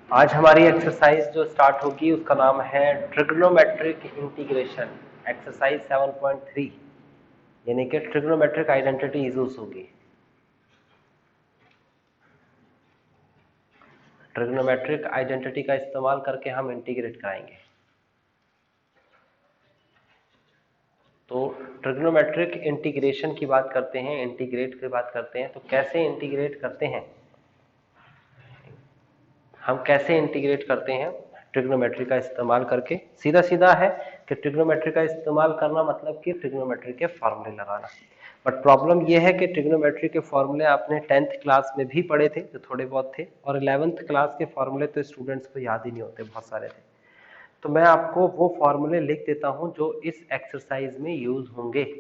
आज हमारी एक्सरसाइज जो स्टार्ट होगी उसका नाम है ट्रिग्नोमेट्रिक इंटीग्रेशन, एक्सरसाइज 7.3, यानी कि ट्रिग्नोमेट्रिक आइडेंटिटी यूज होगी। ट्रिग्नोमेट्रिक आइडेंटिटी का इस्तेमाल करके हम इंटीग्रेट कराएंगे। तो ट्रिग्नोमेट्रिक इंटीग्रेशन की बात करते हैं, इंटीग्रेट की बात करते हैं। तो कैसे इंटीग्रेट करते हैं, हम कैसे इंटीग्रेट करते हैं ट्रिग्नोमेट्री का इस्तेमाल करके? सीधा सीधा है कि ट्रिग्नोमेट्री का इस्तेमाल करना मतलब कि ट्रिग्नोमेट्री के फॉर्मूले लगाना। बट प्रॉब्लम यह है कि ट्रिग्नोमेट्री के फॉर्मूले आपने 10th क्लास में भी पढ़े थे, जो थोड़े बहुत थे, और 11th क्लास के फॉर्मूले तो स्टूडेंट्स को याद ही नहीं होते, बहुत सारे थे। तो मैं आपको वो फॉर्मूले लिख देता हूं जो इस एक्सरसाइज में यूज होंगे।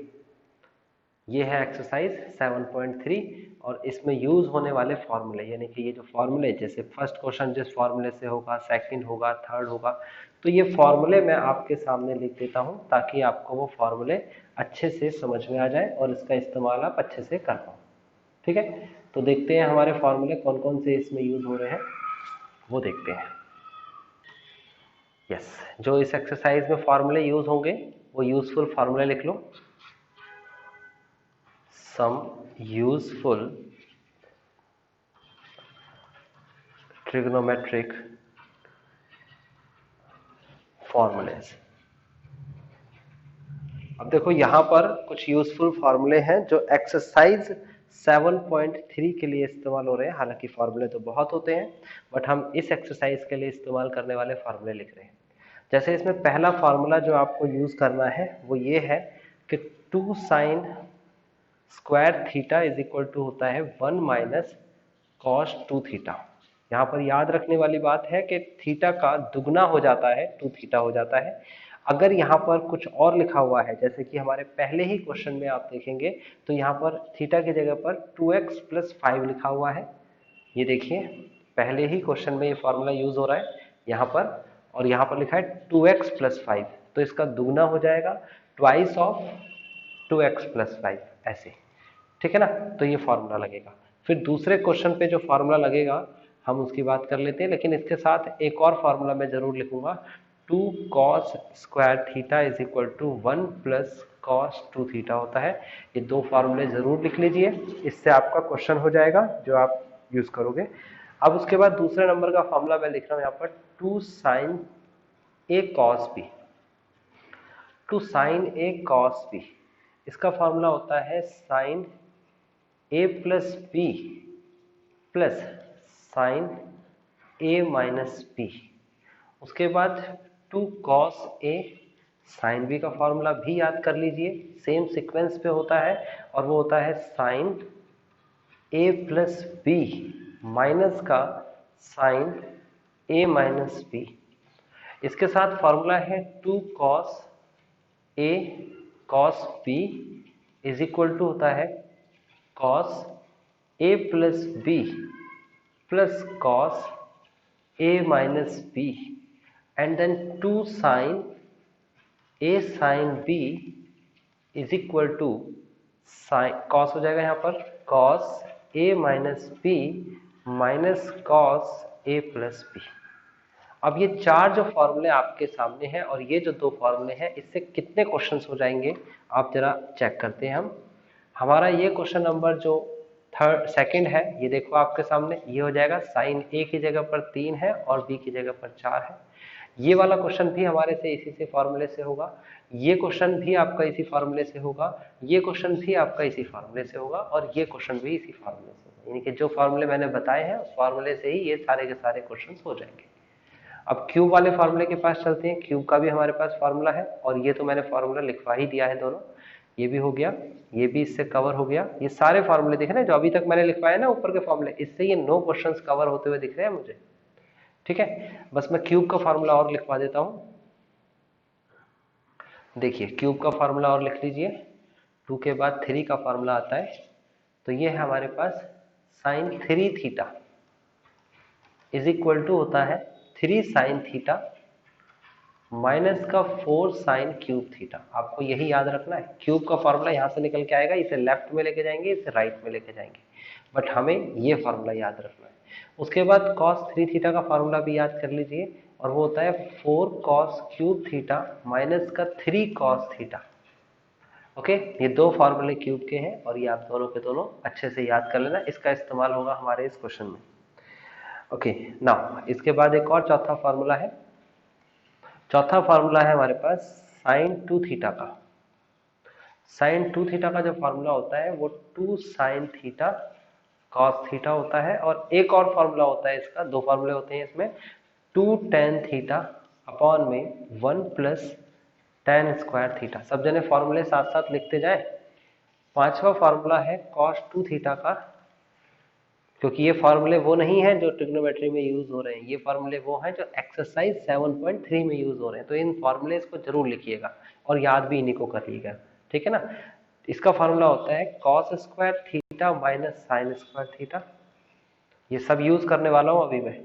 ये है एक्सरसाइज 7.3 और इसमें यूज होने वाले फॉर्मूले, यानी कि ये जो फॉर्मूले, जैसे फर्स्ट क्वेश्चन जिस फॉर्मूले से होगा, सेकंड होगा, थर्ड होगा, तो ये फॉर्मूले मैं आपके सामने लिख देता हूं ताकि आपको वो फॉर्मूले अच्छे से समझ में आ जाए और इसका इस्तेमाल आप अच्छे से कर पाओ। ठीक है, तो देखते हैं हमारे फॉर्मूले कौन कौन से इसमें यूज हो रहे हैं, वो देखते हैं। यस, जो इस एक्सरसाइज में फॉर्मूले यूज होंगे वो यूजफुल फॉर्मूले लिख लो। some useful trigonometric formulas। अब देखो यहां पर कुछ यूजफुल फॉर्मूले हैं जो एक्सरसाइज 7.3 के लिए इस्तेमाल हो रहे हैं। हालांकि फॉर्मूले तो बहुत होते हैं, बट हम इस एक्सरसाइज के लिए इस्तेमाल करने वाले फॉर्मूले लिख रहे हैं। जैसे इसमें पहला फॉर्मूला जो आपको यूज करना है वो ये है कि 2 sin square theta is equal to होता है 1 माइनस कॉस 2 थीटा। यहाँ पर याद रखने वाली बात है कि थीटा का दुगना हो जाता है, 2 थीटा हो जाता है। अगर यहाँ पर कुछ और लिखा हुआ है, जैसे कि हमारे पहले ही क्वेश्चन में आप देखेंगे, तो यहाँ पर थीटा की जगह पर 2x प्लस 5 लिखा हुआ है। ये देखिए, पहले ही क्वेश्चन में ये फॉर्मूला यूज हो रहा है यहाँ पर, और यहाँ पर लिखा है 2x प्लस 5, तो इसका दुगना हो जाएगा ट्वाइस ऑफ 2x प्लस 5, ऐसे। ठीक है ना, तो ये फॉर्मूला लगेगा। फिर दूसरे क्वेश्चन पे जो फॉर्मूला लगेगा हम उसकी बात कर लेते हैं, लेकिन इसके साथ एक और फॉर्मूला मैं जरूर लिखूंगा। 2 cos square theta is equal to 1 plus cos 2 theta होता है। ये दो फॉर्मूले जरूर लिख लीजिए, इससे आपका क्वेश्चन हो जाएगा जो आप यूज करोगे। अब उसके बाद दूसरे नंबर का फॉर्मूला मैं लिख रहा हूं यहाँ पर 2 sin a cos b। 2 sin a cos b, इसका फॉर्मूला होता है sin a plus B plus sine A minus B. उसके बाद 2 cos a साइन बी का फॉर्मूला भी याद कर लीजिए, सेम सीक्वेंस पे होता है, और वो होता है sine a plus B minus का साइन a माइनस बी। इसके साथ फॉर्मूला है 2 cos a cos b is equal to होता है cos a plus B plus cos a minus B, and then 2 sin a sin b is equal to sine, cos हो जाएगा यहाँ पर cos a minus B minus cos a plus B. अब ये चार जो फॉर्मूले आपके सामने हैं और ये जो दो फॉर्मूले हैं, इससे कितने क्वेश्चंस हो जाएंगे आप जरा चेक करते हैं। हमारा ये क्वेश्चन नंबर जो सेकंड है, ये देखो आपके सामने, ये हो जाएगा साइन ए की जगह पर 3 है और बी की जगह पर 4 है। ये वाला क्वेश्चन भी हमारे से इसी से फॉर्मूले से होगा, ये क्वेश्चन भी आपका इसी फॉर्मूले से होगा, ये क्वेश्चन भी आपका इसी फॉर्मूले से होगा, और ये क्वेश्चन भी इसी फॉर्मूले से होगा। यानी कि जो फॉर्मूले मैंने बताए हैं उस फॉर्मूले से ही ये सारे के सारे क्वेश्चन हो जाएंगे। अब क्यूब वाले फार्मूले के पास चलते हैं। क्यूब का भी हमारे पास फार्मूला है, और ये तो मैंने फार्मूला लिखवा ही दिया है दोनों, ये भी हो गया, ये भी इससे कवर हो गया। ये सारे फार्मूले दिख रहे हैं जो अभी तक मैंने लिखवाए ना ऊपर के फार्मूले, इससे ये 9 क्वेश्चंस कवर होते हुए दिख रहे हैं मुझे। ठीक है, बस मैं क्यूब का फार्मूला और लिखवा देता हूं। देखिए क्यूब का फार्मूला और लिख लीजिए, 2 के बाद 3 का फार्मूला आता है, तो ये है हमारे पास sine 3 theta is equal to होता है 3 साइन थीटा माइनस का 4 साइन क्यूब थीटा। आपको यही याद रखना है, क्यूब का फॉर्मूला यहां से निकल के आएगा, इसे लेफ्ट में लेके जाएंगे, इसे राइट में लेके जाएंगे, बट हमें ये फॉर्मूला याद रखना है। उसके बाद cos 3 थीटा का फॉर्मूला भी याद कर लीजिए, और वो होता है 4 cos क्यूब थीटा माइनस का 3 cos थीटा। ओके, ये दो फॉर्मूले क्यूब के हैं और ये आप दोनों के दोनों अच्छे से याद कर लेना, इसका इस्तेमाल होगा हमारे इस क्वेश्चन में। ओके, नाउ इसके बाद एक और चौथा फॉर्मूला है। चौथा फॉर्मूला है हमारे पास साइन 2 थीटा का। साइन 2 थीटा का जो फॉर्मूला होता है वो 2 साइन थीटा कॉस थीटा होता है, और एक और फॉर्मूला होता है इसका, दो फॉर्मूले होते हैं इसमें, 2 टेन थीटा अपॉन में 1 प्लस टेन स्क्वायर थीटा। सब जने फॉर्मूले साथ साथ लिखते जाए। पांचवा फॉर्मूला है cos 2 थीटा का, क्योंकि ये फॉर्मूले वो नहीं है जो ट्रिग्नोमेट्री में यूज हो रहे हैं, ये फॉर्मूले वो हैं जो एक्सरसाइज 7.3 में यूज हो रहे हैं। तो इन फॉर्मूले को जरूर लिखिएगा और याद भी इन्हीं को करिएगा, ठीक है ना। इसका फॉर्मूला होता है cos square theta minus sign square theta. ये सब यूज करने वाला हूँ अभी मैं।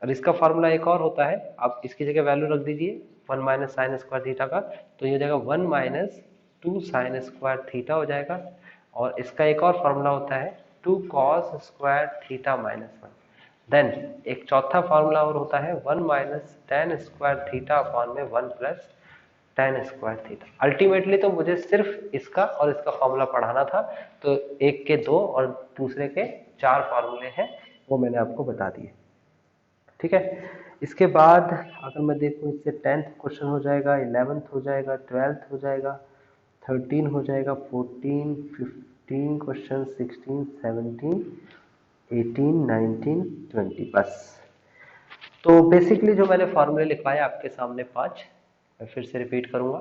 और इसका फॉर्मूला एक और होता है, आप इसकी जगह वैल्यू रख दीजिए 1 माइनस साइन स्क्वायर थीटा का, तो ये हो जाएगा 1 माइनस 2 साइन स्क्वायर थीटा हो जाएगा। और इसका एक और फॉर्मूला होता है 2 cos square theta minus 1। Then एक चौथा फॉर्मूला और होता है 1 minus tan square theta upon में 1 plus tan square theta. Ultimately तो मुझे सिर्फ इसका और इसका फॉर्मूला पढ़ाना था, तो एक के दो और दूसरे के चार फॉर्मूले हैं, वो मैंने आपको बता दिए, ठीक है। इसके बाद अगर मैं देखूं, इससे 10th क्वेश्चन हो जाएगा, 11th हो जाएगा, 12th हो जाएगा, 13 हो जाएगा, 14, 15 क्वेश्चन, 16, 17, 18, 19, 20, बस। तो बेसिकली जो मैंने फॉर्मूले लिखवाए आपके सामने पांच, मैं फिर से रिपीट करूंगा,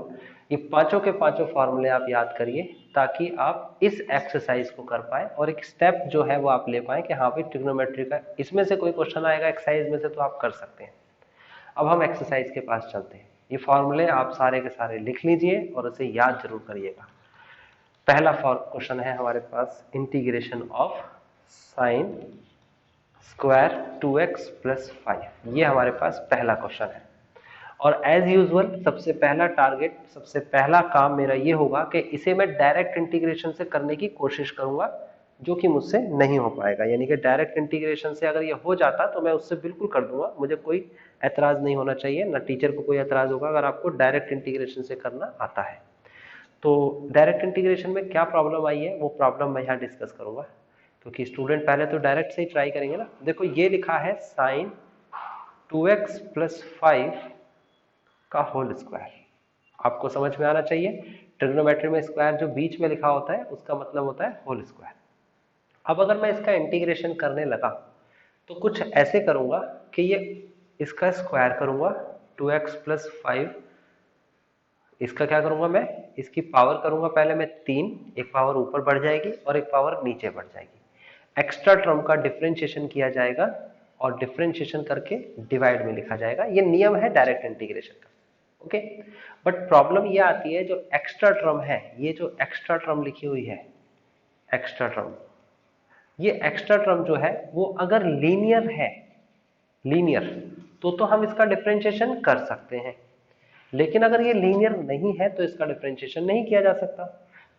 ये पांचों के पांचों फॉर्मूले आप याद करिए ताकि आप इस एक्सरसाइज को कर पाए और एक स्टेप जो है वो आप ले पाए कि हाँ भाई ट्रिग्नोमेट्री का इसमें से कोई क्वेश्चन आएगा एक्सरसाइज में से तो आप कर सकते हैं। अब हम एक्सरसाइज के पास चलते हैं। ये फॉर्मूले आप सारे के सारे लिख लीजिए और उसे याद जरूर करिएगा। पहला क्वेश्चन है हमारे पास integration of sine square 2x plus 5, ये हमारे पास पहला क्वेश्चन है। और एज यूजुअल सबसे पहला टारगेट, सबसे पहला काम मेरा ये होगा कि इसे मैं डायरेक्ट इंटीग्रेशन से करने की कोशिश करूंगा, जो कि मुझसे नहीं हो पाएगा। यानी कि डायरेक्ट इंटीग्रेशन से अगर ये हो जाता तो मैं उससे बिल्कुल कर दूंगा, मुझे कोई ऐतराज नहीं होना चाहिए, ना टीचर को कोई ऐतराज होगा अगर आपको डायरेक्ट इंटीग्रेशन से करना आता है। तो डायरेक्ट इंटीग्रेशन में क्या प्रॉब्लम आई है वो प्रॉब्लम मैं यहाँ डिस्कस करूंगा, क्योंकि स्टूडेंट पहले तो डायरेक्ट से ही ट्राई करेंगे ना। देखो ये लिखा है साइन 2x प्लस 5 का होल स्क्वायर, आपको समझ में आना चाहिए। ट्रिग्नोमेट्री में स्क्वायर जो बीच में लिखा होता है उसका मतलब होता है होल स्क्वायर। अब अगर मैं इसका इंटीग्रेशन करने लगा तो कुछ ऐसे करूंगा कि ये इसका स्क्वायर करूंगा 2x प्लस 5, इसका क्या करूंगा मैं, इसकी पावर करूंगा पहले मैं 3, एक पावर ऊपर बढ़ जाएगी और एक पावर नीचे बढ़ जाएगी। एक्स्ट्रा टर्म का डिफरेंशिएशन किया जाएगा और डिफरेंशिएशन करके डिवाइड में लिखा जाएगा। ये नियम है डायरेक्ट इंटीग्रेशन का, ओके। बट प्रॉब्लम ये आती है, जो एक्स्ट्रा टर्म है, ये जो एक्स्ट्रा टर्म लिखी हुई है, एक्स्ट्रा टर्म, ये एक्स्ट्रा टर्म जो है वो अगर लीनियर है, लीनियर, तो हम इसका डिफरेंशिएशन कर सकते हैं। लेकिन अगर ये लीनियर नहीं है तो इसका डिफरेंशिएशन नहीं किया जा सकता।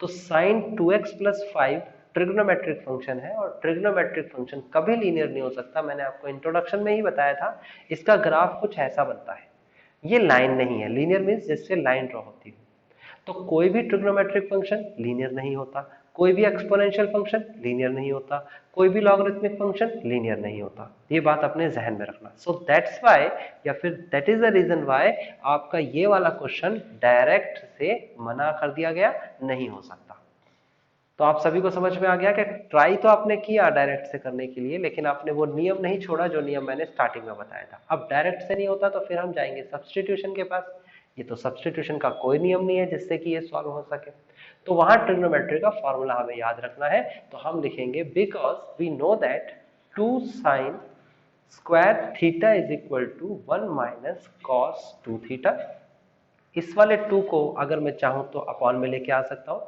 तो sign 2x plus 5 trigonometric function है और ट्रिग्नोमेट्रिक फंक्शन कभी लीनियर नहीं हो सकता। मैंने आपको इंट्रोडक्शन में ही बताया था। इसका ग्राफ कुछ ऐसा बनता है, ये लाइन नहीं है, लीनियर मींस जिससे लाइन ड्रॉ होती है। तो कोई भी ट्रिग्नोमेट्रिक फंक्शन लीनियर नहीं होता, कोई भी एक्सपोनेंशियल फंक्शन लीनियर नहीं होता, कोई भी लॉगरिथमिक फंक्शन लीनियर नहीं होता। ये बात अपने जहन में रखना। सो दैट्स व्हाई, या फिर that is the reason why आपका ये वाला क्वेश्चन डायरेक्ट से मना कर दिया गया, नहीं हो सकता। तो आप सभी को समझ में आ गया कि ट्राई तो आपने किया डायरेक्ट से करने के लिए, लेकिन आपने वो नियम नहीं छोड़ा जो नियम मैंने स्टार्टिंग में बताया था। अब डायरेक्ट से नहीं होता तो फिर हम जाएंगे सब्स्टिट्यूशन के पास। ये तो सब्स्टिट्यूशन का कोई नियम नहीं है जिससे कि ये सॉल्व हो सके, तो वहां ट्रिग्नोमेट्री का फॉर्मूला हमें याद रखना है। तो हम लिखेंगे because we know that 2 sine square theta is equal to 1 minus cos 2 theta. इस वाले 2 को अगर मैं चाहूं तो अपॉन में लेके आ सकता हूं,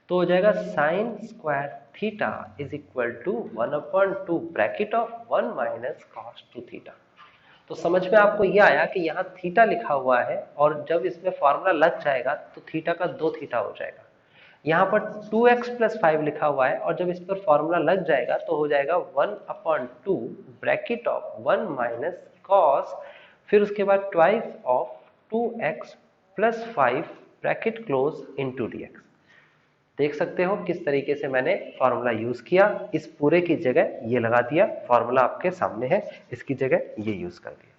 तो हो जाएगा sine square theta is equal to 1/2 bracket of 1 minus cos 2 theta. तो समझ में आपको यह आया कि यहाँ थीटा लिखा हुआ है और जब इसमें फॉर्मूला लग जाएगा तो थीटा का 2 थीटा हो जाएगा। यहाँ पर 2x प्लस 5 लिखा हुआ है और जब इस पर फॉर्मूला लग जाएगा तो हो जाएगा 1/2 ब्रैकेट ऑफ 1 माइनस कॉस, फिर उसके बाद twice of 2x plus 5 bracket close into dx। देख सकते हो किस तरीके से मैंने फॉर्मूला यूज किया, इस पूरे की जगह ये लगा दिया, फॉर्मूला आपके सामने है, इसकी जगह ये यूज कर दिया।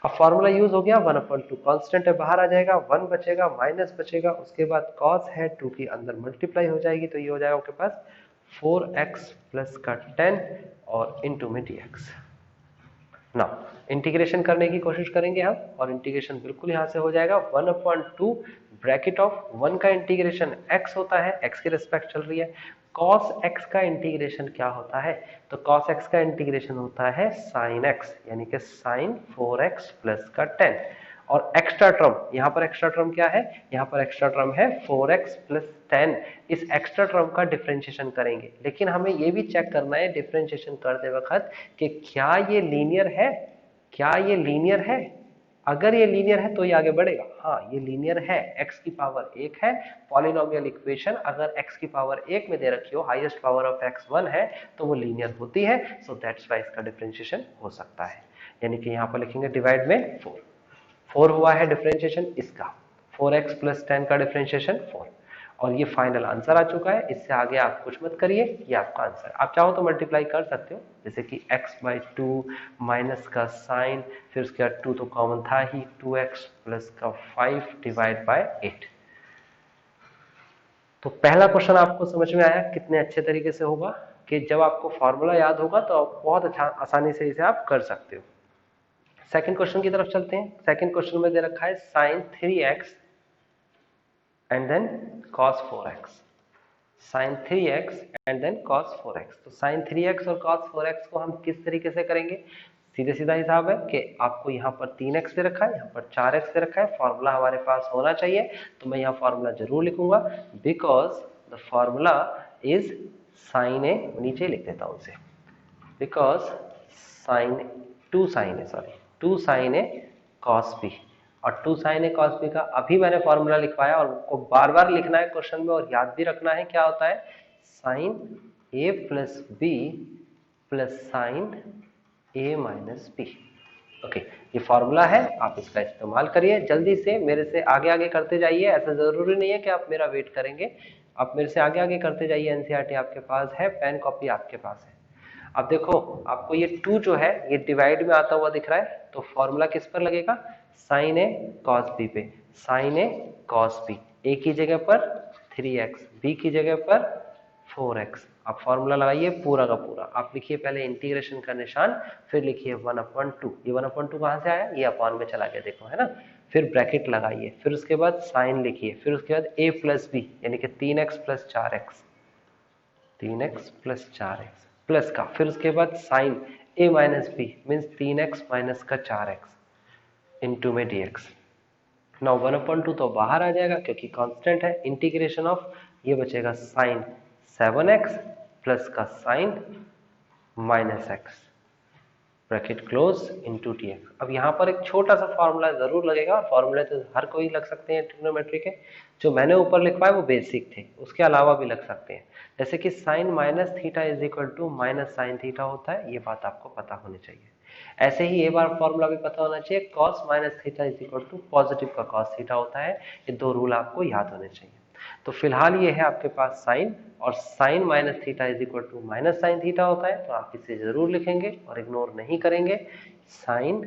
अब फॉर्मूला यूज हो गया, 1/2 कांस्टेंट है बाहर आ जाएगा, 1 बचेगा, माइनस बचेगा, उसके बाद cos है 2 की अंदर मल्टीप्लाई हो जाएगी, तो ये हो जाएगा आपके पास 4x प्लस का 10 और इनटू में dx। ना इंटीग्रेशन करने की कोशिश करेंगे हम, और इंटीग्रेशन बिल्कुल यहां से हो जाएगा 1/2 ब्रैकेट ऑफ 1 का इंटीग्रेशन x होता है, x की रिस्पेक्ट चल रही है, cos x का इंटीग्रेशन क्या होता है, तो cos x का इंटीग्रेशन होता है sin x, यानी कि sin 4x प्लस का 10, और एक्स्ट्रा टर्म, यहाँ पर एक्स्ट्रा टर्म क्या है, यहाँ पर एक्स्ट्रा टर्म है 4x प्लस 10, इस एक्स्ट्रा टर्म का डिफरेंशिएशन करेंगे, लेकिन हमें ये भी चेक करना है डिफरेंशिएशन करते वक्त कि क्या ये लीनियर है, क्या ये लीनियर है, अगर ये लीनियर है तो ये आगे बढ़ेगा, हाँ ये लीनियर है, x की पावर 1 है, पॉलिनोमियल इक्वेशन अगर x की पावर 1 में दे रखी हो, हाईएस्ट पावर ऑफ x 1 है, तो वो लीनियर होती है, सो दैट्स व्हाई इसका डिफरेंशिएशन हो सकता है, यानी कि यहाँ पर लिखेंगे डिवाइड में 4 हुआ है डिफरेंशिएशन इसका, 4x प्लस 10 का डिफरेंशिएशन 4, और ये फाइनल आंसर आ चुका है, इससे आगे आप कुछ मत करिए, ये आपका आंसर, आप चाहो तो मल्टीप्लाई कर सकते हो, जैसे कि x/2 माइनस का साइन, फिर उसके बाद 2 तो कॉमन था ही, 2x प्लस का 5 डिवाइड बाय 8। तो पहला क्वेश्चन आपको समझ में आया कितने अच्छे तरीके से होगा, कि जब आपको फॉर्मूला याद होगा तो आप बहुत अच्छा आसानी से इसे आप कर सकते हो। सेकंड क्वेश्चन की तरफ चलते हैं। सेकंड क्वेश्चन में दे रखा है sin 3x and then cos 4x, sin 3x and then cos 4x। तो sin 3x और cos 4x को हम किस तरीके से करेंगे, सीधे सीधा हिसाब है कि आपको यहाँ पर 3x दे रखा है, यहाँ पर 4x दे रखा है, फॉर्मूला हमारे पास होना चाहिए, तो मैं यहाँ फॉर्मूला जरूर लिखूंगा, because the formula is sin a, नीचे लिख देता हूँ उसे, because sin 2 sin a cos b, और 2 sin a cos b का अभी मैंने फॉर्मूला लिखवाया, और आपको बार बार लिखना है क्वेश्चन में और याद भी रखना है क्या होता है, sin a plus b plus sin a minus b। Okay, ये फॉर्मूला है, आप इसका इस्तेमाल करिए, जल्दी से मेरे से आगे आगे करते जाइए, ऐसा जरूरी नहीं है कि आप मेरा वेट करेंगे, आप मेरे से आगे आगे करते जाइए, एनसीईआरटी आपके पास है, पेन कॉपी आपके पास है। अब देखो आपको ये 2 जो है ये डिवाइड में आता हुआ दिख रहा है, तो फॉर्मूला किस पर लगेगा, sin a cos b पे, sin a cos b, a की जगह पर 3x, b की जगह पर 4x, आप फॉर्मूला लगाइए पूरा का पूरा, आप लिखिए पहले इंटीग्रेशन का निशान, फिर लिखिए 1/2, ये 1/2 कहाँ से आया, ये अपॉन में चला गया देखो, है ना, फिर ब्रैकेट लगाइए, फिर उसके बाद साइन लिखिए, फिर उसके बाद a प्लस b यानी कि 3x plus 4x, 3x plus 4x plus का, फिर उसके बाद sine a minus B means 3x minus का 4x इंटू में dx। नाउ 1/2 तो बाहर आ जाएगा क्योंकि कांस्टेंट है, इंटीग्रेशन ऑफ ये बचेगा साइन 7x प्लस का sine minus x bracket close into dx। अब यहाँ पर एक छोटा सा फॉर्मूला जरूर लगेगा, फॉर्मूले तो हर कोई लग सकते हैं ट्रिग्नोमेट्री के, जो मैंने ऊपर लिखवाए वो बेसिक थे, उसके अलावा भी लग सकते हैं, जैसे कि sine minus theta is equal to minus sine theta होता है, ये बात आपको पता होनी चाहिए। ऐसे ही ये बार फॉर्मूला भी पता होना चाहिए, cos minus theta is equal to positive का कॉस थीटा होता है, ये 2 रूल आपको याद होने चाहिए। तो फिलहाल ये है आपके पास साइन, और sine minus theta is equal to minus sine theta होता है, तो आप इसे जरूर लिखेंगे और इग्नोर नहीं करेंगे, साइन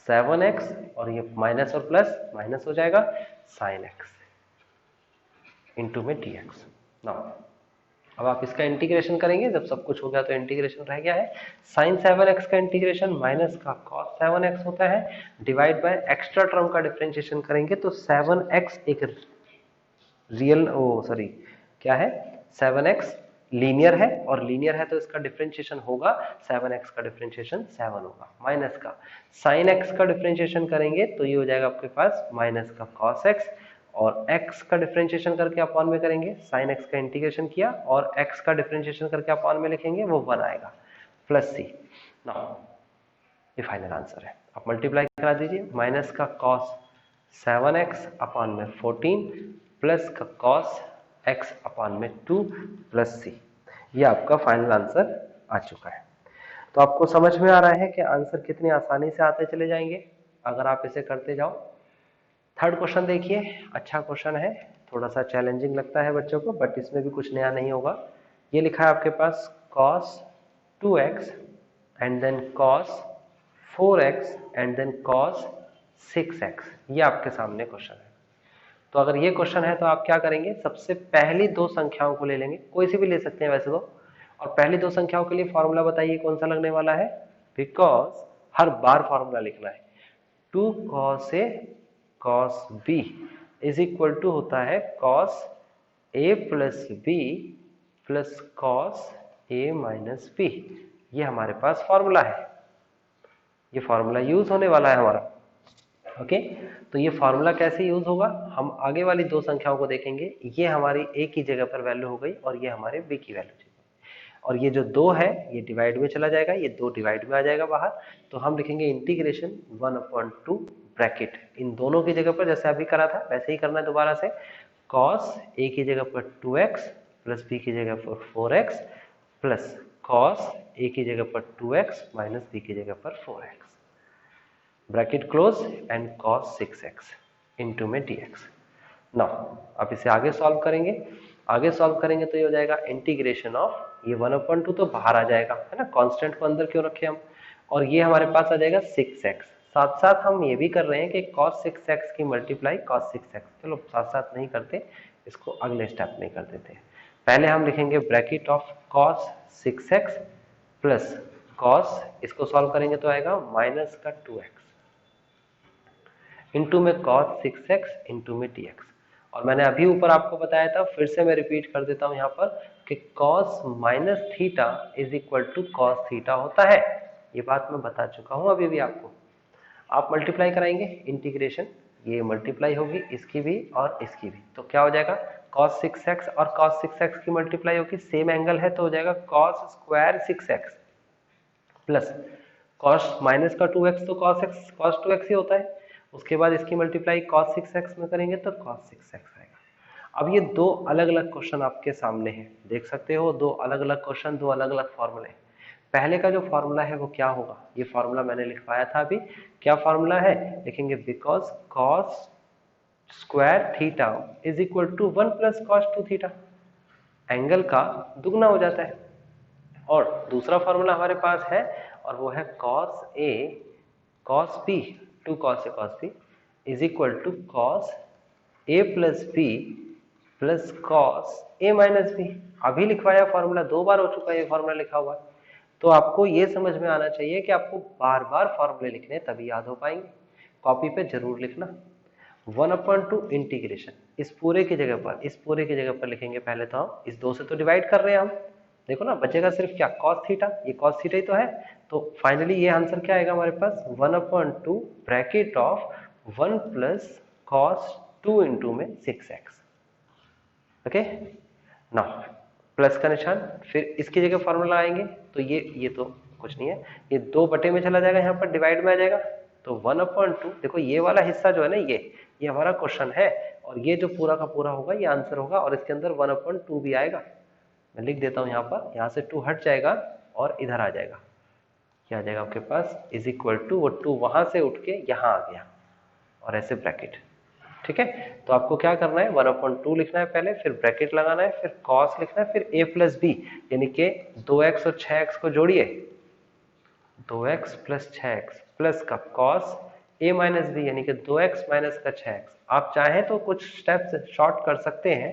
7x और ये माइनस और प्लस माइनस हो जाएगा, साइन x इंटू में dx। नाउ अब आप इसका इंटीग्रेशन करेंगे, जब सब कुछ हो गया तो इंटीग्रेशन रह गया है, साइन 7x का इंटीग्रेशन माइनस का cos 7x होता है, डिवाइड बाय एक्स्ट्रा टर्म का डिफरेंशिएशन करेंगे तो 7x एक रियल सॉरी क्या है, 7x लीनियर है, और लीनियर है तो इसका डिफरेंशिएशन होगा 7x का डिफरेंशिएशन 7 होगा, माइनस का sin x का डिफरेंशिएशन करेंगे तो ये हो जाएगा आपके पास माइनस का cos x, और x का डिफरेंशिएशन करके अपॉन में करेंगे, sin x का इंटीग्रेशन किया और x का डिफरेंशिएशन करके अपॉन में लिखेंगे, वो 1 आएगा प्लस c। नाउ ये फाइनल आंसर है, आप मल्टीप्लाई करा दीजिए, माइनस का cos 7x अपॉन में 14 प्लस का cos x अपान में 2 प्लस c। ये आपका फाइनल आंसर आ चुका है। तो आपको समझ में आ रहा है कि आंसर कितनी आसानी से आते चले जाएंगे अगर आप इसे करते जाओ। थर्ड क्वेश्चन देखिए, अच्छा क्वेश्चन है, थोड़ा सा चैलेंजिंग लगता है बच्चों को, बट इसमें भी कुछ नया नहीं होगा। ये लिखा है आपके पास cos 2x and then cos 4x and then cos 6x। ये आपके सामने क्वेश्चन है। तो अगर ये क्वेश्चन है तो आप क्या करेंगे, सबसे पहली दो संख्याओं को ले लेंगे, कोई सी भी ले सकते हैं वैसे तो, और पहली दो संख्याओं के लिए फॉर्मूला बताइए कौन सा लगने वाला है। बिकॉज हर बार फॉर्मूला लिखना है। 2 cos a cos b is equal to होता है cos a plus b plus cos a minus b। ये हमारे पास फॉर्मूला है, ये फॉर्मूला यूज होने वाला है हमारा। ओके, तो ये फॉर्मूला कैसे यूज होगा, हम आगे वाली दो संख्याओं को देखेंगे। ये हमारी a की जगह पर वैल्यू हो गई और ये हमारे b की वैल्यू, और ये जो 2 है ये डिवाइड में चला जाएगा, ये 2 डिवाइड में आ जाएगा बाहर। तो हम लिखेंगे इंटीग्रेशन 1/2 ब्रैकेट इन दोनों की जगह पर, जैसे अभी करा था वैसे ही करना है दोबारा से। cos a की जगह पर 2x प्लस b की जगह पर 4x प्लस cos a की जगह पर 2x माइनस b की जगह पर 4x, bracket close and cos 6x into में dx। नाउ आप इसे आगे सॉल्व करेंगे, आगे सॉल्व करेंगे तो ये हो जाएगा इंटीग्रेशन ऑफ, ये 1/2 तो बाहर आ जाएगा है ना, कांस्टेंट को अंदर क्यों रखे हम, और ये हमारे पास आ जाएगा 6x। साथ साथ हम ये भी कर रहे हैं कि cos 6x की मल्टीप्लाई cos 6x, चलो साथ साथ नहीं करते, इसको अगले स्टेप में कर देते हैं। पहले हम लिखेंगे bracket of cos 6x plus cos, इसको सॉल्व करेंगे तो आएगा माइनस का 2x इंटू में cos 6x इंटू में dx। और मैंने अभी ऊपर आपको बताया था, फिर से मैं रिपीट कर देता हूं यहाँ पर कि cos minus theta is equal to cos theta होता है। ये बात मैं बता चुका हूं अभी भी आपको। आप मल्टीप्लाई कराएंगे, इंटीग्रेशन ये मल्टीप्लाई होगी इसकी भी और इसकी भी, तो क्या हो जाएगा cos 6x और cos 6x की मल्टीप्लाई होगी, सेम एंगल है तो हो जाएगा cos square 6x plus cos minus का 2x तो cos 2x ही होता है। उसके बाद इसकी मल्टीप्लाई cos 6x में करेंगे तो cos 6x आएगा। अब ये दो अलग अलग क्वेश्चन आपके सामने हैं, देख सकते हो, दो अलग अलग क्वेश्चन, दो अलग अलग फॉर्मूले। पहले का जो फॉर्मूला है वो क्या होगा, ये फॉर्मूला मैंने लिखवाया था अभी, क्या फॉर्मूला है लिखेंगे, because cos square theta is equal to 1 plus cos 2 theta, angle का दुगना हो जाता है। और दूसरा फॉर्मूला हमारे पास है और वो है cos a cos b 2 cos a cos b is equal to cos a plus b plus cos a minus b। अभी लिखवाया फॉर्मूला, दो बार हो चुका है ये फॉर्मूला लिखा हुआ है। तो आपको ये समझ में आना चाहिए कि आपको बार बार फॉर्मूले लिखने तभी याद हो पाएंगे, कॉपी पे जरूर लिखना। 1/2 इंटीग्रेशन, इस पूरे की जगह पर, इस पूरे की जगह पर लिखेंगे पहले तो हम, इस दो से तो डिवाइड कर रहे हैं हम, देखो ना बचेगा सिर्फ क्या cos थीटा, ये cos थीटा ही तो है। तो फाइनली ये आंसर क्या आएगा हमारे पास 1/2 bracket of 1 plus cos 2 into में 6x। ओके, नाउ प्लस का निशान, फिर इसकी जगह फॉर्मूला आएंगे तो ये तो कुछ नहीं है, ये 2 बटे में चला जाएगा, यहाँ पर डिवाइड में आ जाएगा तो 1/2। देखो ये वाला हिस्सा जो है ना, ये हमारा क्वेश्चन है, और ये जो पूरा का पूरा होगा ये आंसर होगा, और इसके अंदर 1/2 भी आएगा। मैं लिख देता हूँ यहाँ पर, यहाँ से 2 हट जाएगा और इधर आ जाएगा, क्या आ जाएगा आपके पास इज इक्वल टू, वो 2 वहां से उठ के यहाँ आ गया और ऐसे ब्रैकेट। ठीक है, तो आपको क्या करना है 1/2 लिखना है पहले, फिर ब्रैकेट लगाना है, फिर cos लिखना है, फिर a प्लस b यानी कि 2x और 6x को जोड़िए, 2x प्लस 6x प्लस का cos a माइनस b यानी कि 2x माइनस का 6x। आप चाहें तो कुछ स्टेप्स शॉर्ट कर सकते हैं,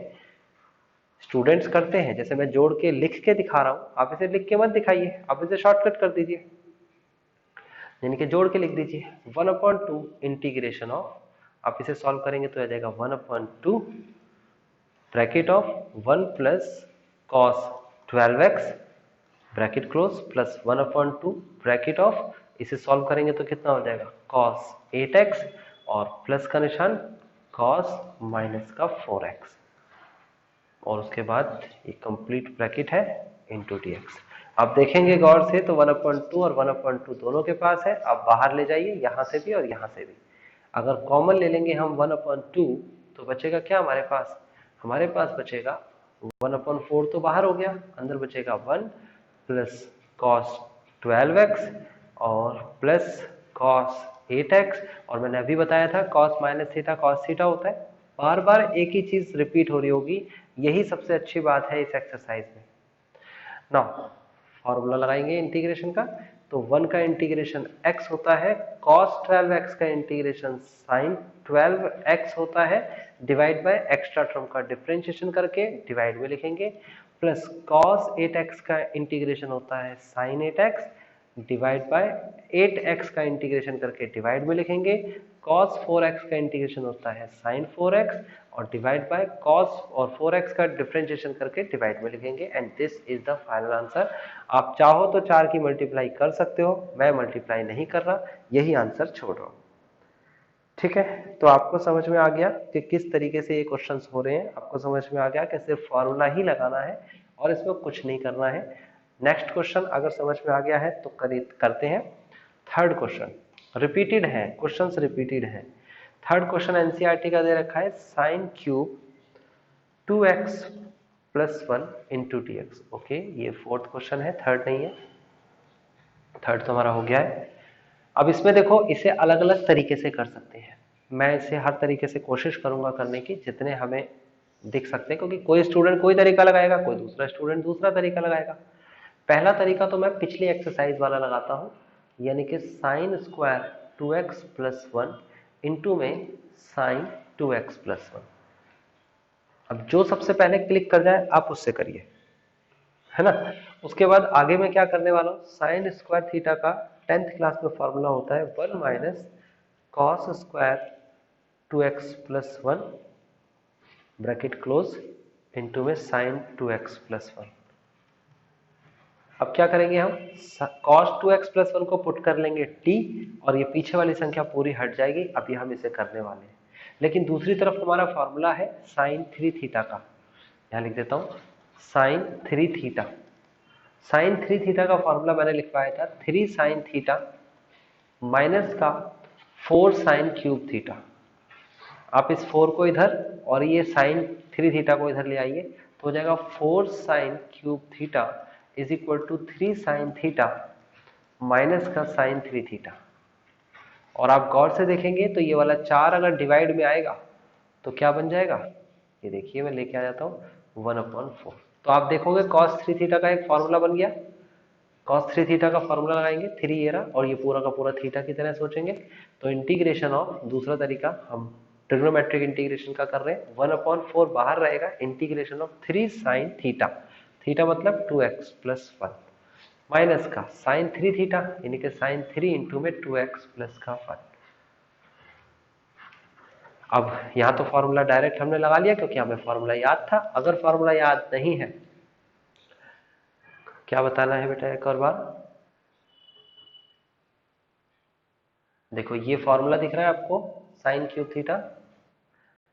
स्टूडेंट्स करते हैं, जैसे मैं जोड़ के लिख के दिखा रहा हूं, आप इसे लिख के मत दिखाइए, आप इसे शॉर्टकट कर दीजिए, यानी कि जोड़ के लिख दीजिए 1/2 इंटीग्रेशन ऑफ, आप इसे सॉल्व करेंगे तो आ जाएगा 1/2 bracket of 1 plus cos 12x bracket close plus 1/2 bracket of, इसे सॉल्व करेंगे तो कितना हो जाएगा cos 8x और प्लस का निशान cos माइनस का 4x, और उसके बाद ये कंप्लीट ब्रैकेट है इंटू dx। आप देखेंगे गौर से तो 1/2 और 1/2 दोनों के पास है, आप बाहर ले जाइए यहाँ से भी और यहाँ से भी। अगर कॉमन ले लेंगे हम 1/2 तो बचेगा क्या हमारे पास बचेगा 1/4 तो बाहर हो गया, अंदर बचेगा 1 प्लस कॉस 12x और प्लस कॉस 8x। और मैंने अभी बताया था cos minus theta cos theta होता है। बार बार एक ही चीज रिपीट हो रही होगी, यही सबसे अच्छी बात है इस एक्सरसाइज में। ना फॉर्मूला लगाएंगे इंटीग्रेशन का, तो 1 का इंटीग्रेशन x होता है, cos 12x का इंटीग्रेशन sin 12x होता है, डिवाइड बाय एक्स्ट्रा टर्म का डिफरेंशिएशन करके डिवाइड में लिखेंगे, प्लस cos 8x का इंटीग्रेशन होता है sin 8x, divide by 8x का इंटीग्रेशन करके डिवाइड में लिखेंगे, cos 4x का इंटीग्रेशन होता है sin 4x और डिवाइड बाय cos और 4x का डिफरेंशिएशन करके डिवाइड में लिखेंगे। And this is the final answer. आप चाहो तो 4 की मल्टीप्लाई कर सकते हो, मैं मल्टीप्लाई नहीं कर रहा, यही आंसर छोड़ रहा हूं। ठीक है, तो आपको समझ में आ गया कि किस तरीके से ये क्वेश्चंस हो रहे हैं, आपको समझ में आ गया कि सिर्फ फॉर्मूला ही लगाना है और इसमें कुछ नहीं करना है। नेक्स्ट क्वेश्चन अगर समझ में आ गया है तो करते हैं। थर्ड क्वेश्चन रिपीटेड है, क्वेश्चंस रिपीटेड है। थर्ड क्वेश्चन एनसीईआरटी का दे रखा है sine cube 2x plus 1 into d x. Okay, ये फोर्थ क्वेश्चन है, थर्ड नहीं है। थर्ड तो हमारा हो गया है। अब इसमें देखो, इसे अलग अलग तरीके से कर सकते हैं। मैं इसे हर तरीके से कोशिश करूंगा करने की जितने हमें दिख सकते हैं, क्योंकि कोई स्टूडेंट कोई तरीका लगाएगा, कोई दूसरा स्टूडेंट दूसरा तरीका लगाएगा। पहला तरीका तो मैं पिछली एक्सरसाइज वाला लगाता हूं, यानी कि sign square 2x plus 1 into में साइन 2x प्लस 1। अब जो सबसे पहले क्लिक कर जाए आप उससे करिए, है ना। उसके बाद आगे मैं क्या करने वाला हूँ, साइन स्क्वायर थीटा का 10th क्लास में फॉर्मूला होता है 1 minus cos square 2x plus 1 bracket close into में साइन 2x प्लस 1। अब क्या करेंगे हम, cos 2x प्लस 1 को पुट कर लेंगे t और ये पीछे वाली संख्या पूरी हट जाएगी। अभी हम इसे करने वाले हैं, लेकिन दूसरी तरफ हमारा फॉर्मूला है साइन 3 थीटा का। यहाँ लिख देता हूँ साइन 3 थीटा। साइन 3 थीटा का फॉर्मूला मैंने लिखवाया था 3 साइन थीटा माइनस का 4 साइन क्यूब थीटा। आप इस 4 को इधर और ये साइन 3 थीटा को इधर ले आइए तो हो जाएगा 4 sine cube theta is equal to 3 sine theta minus का साइन 3 थीटा। और आप गौर से देखेंगे तो ये वाला 4 अगर डिवाइड में आएगा तो क्या बन जाएगा, ये देखिए मैं लेके आ जाता हूँ 1/4। तो आप देखोगे cos 3 थीटा का एक फॉर्मूला बन गया। cos 3 थीटा का फॉर्मूला लगाएंगे 3 ये रहा, और ये पूरा का पूरा थीटा की तरह सोचेंगे तो इंटीग्रेशन ऑफ, दूसरा तरीका हम ट्रिग्नोमेट्रिक इंटीग्रेशन का कर रहे हैं, 1/4 बाहर रहेगा, integration of 3 sine theta, theta मतलब 2x प्लस 1 माइनस का साइन 3 थीटा यानी कि साइन 3 इंटू में 2x प्लस का 1। अब यहाँ तो फॉर्मूला डायरेक्ट हमने लगा लिया क्योंकि हमें फॉर्मूला याद था। अगर फॉर्मूला याद नहीं है, क्या बताना है बेटा एक और बार। देखो ये फॉर्मूला दिख रहा है आपको साइन क्यूब थीटा,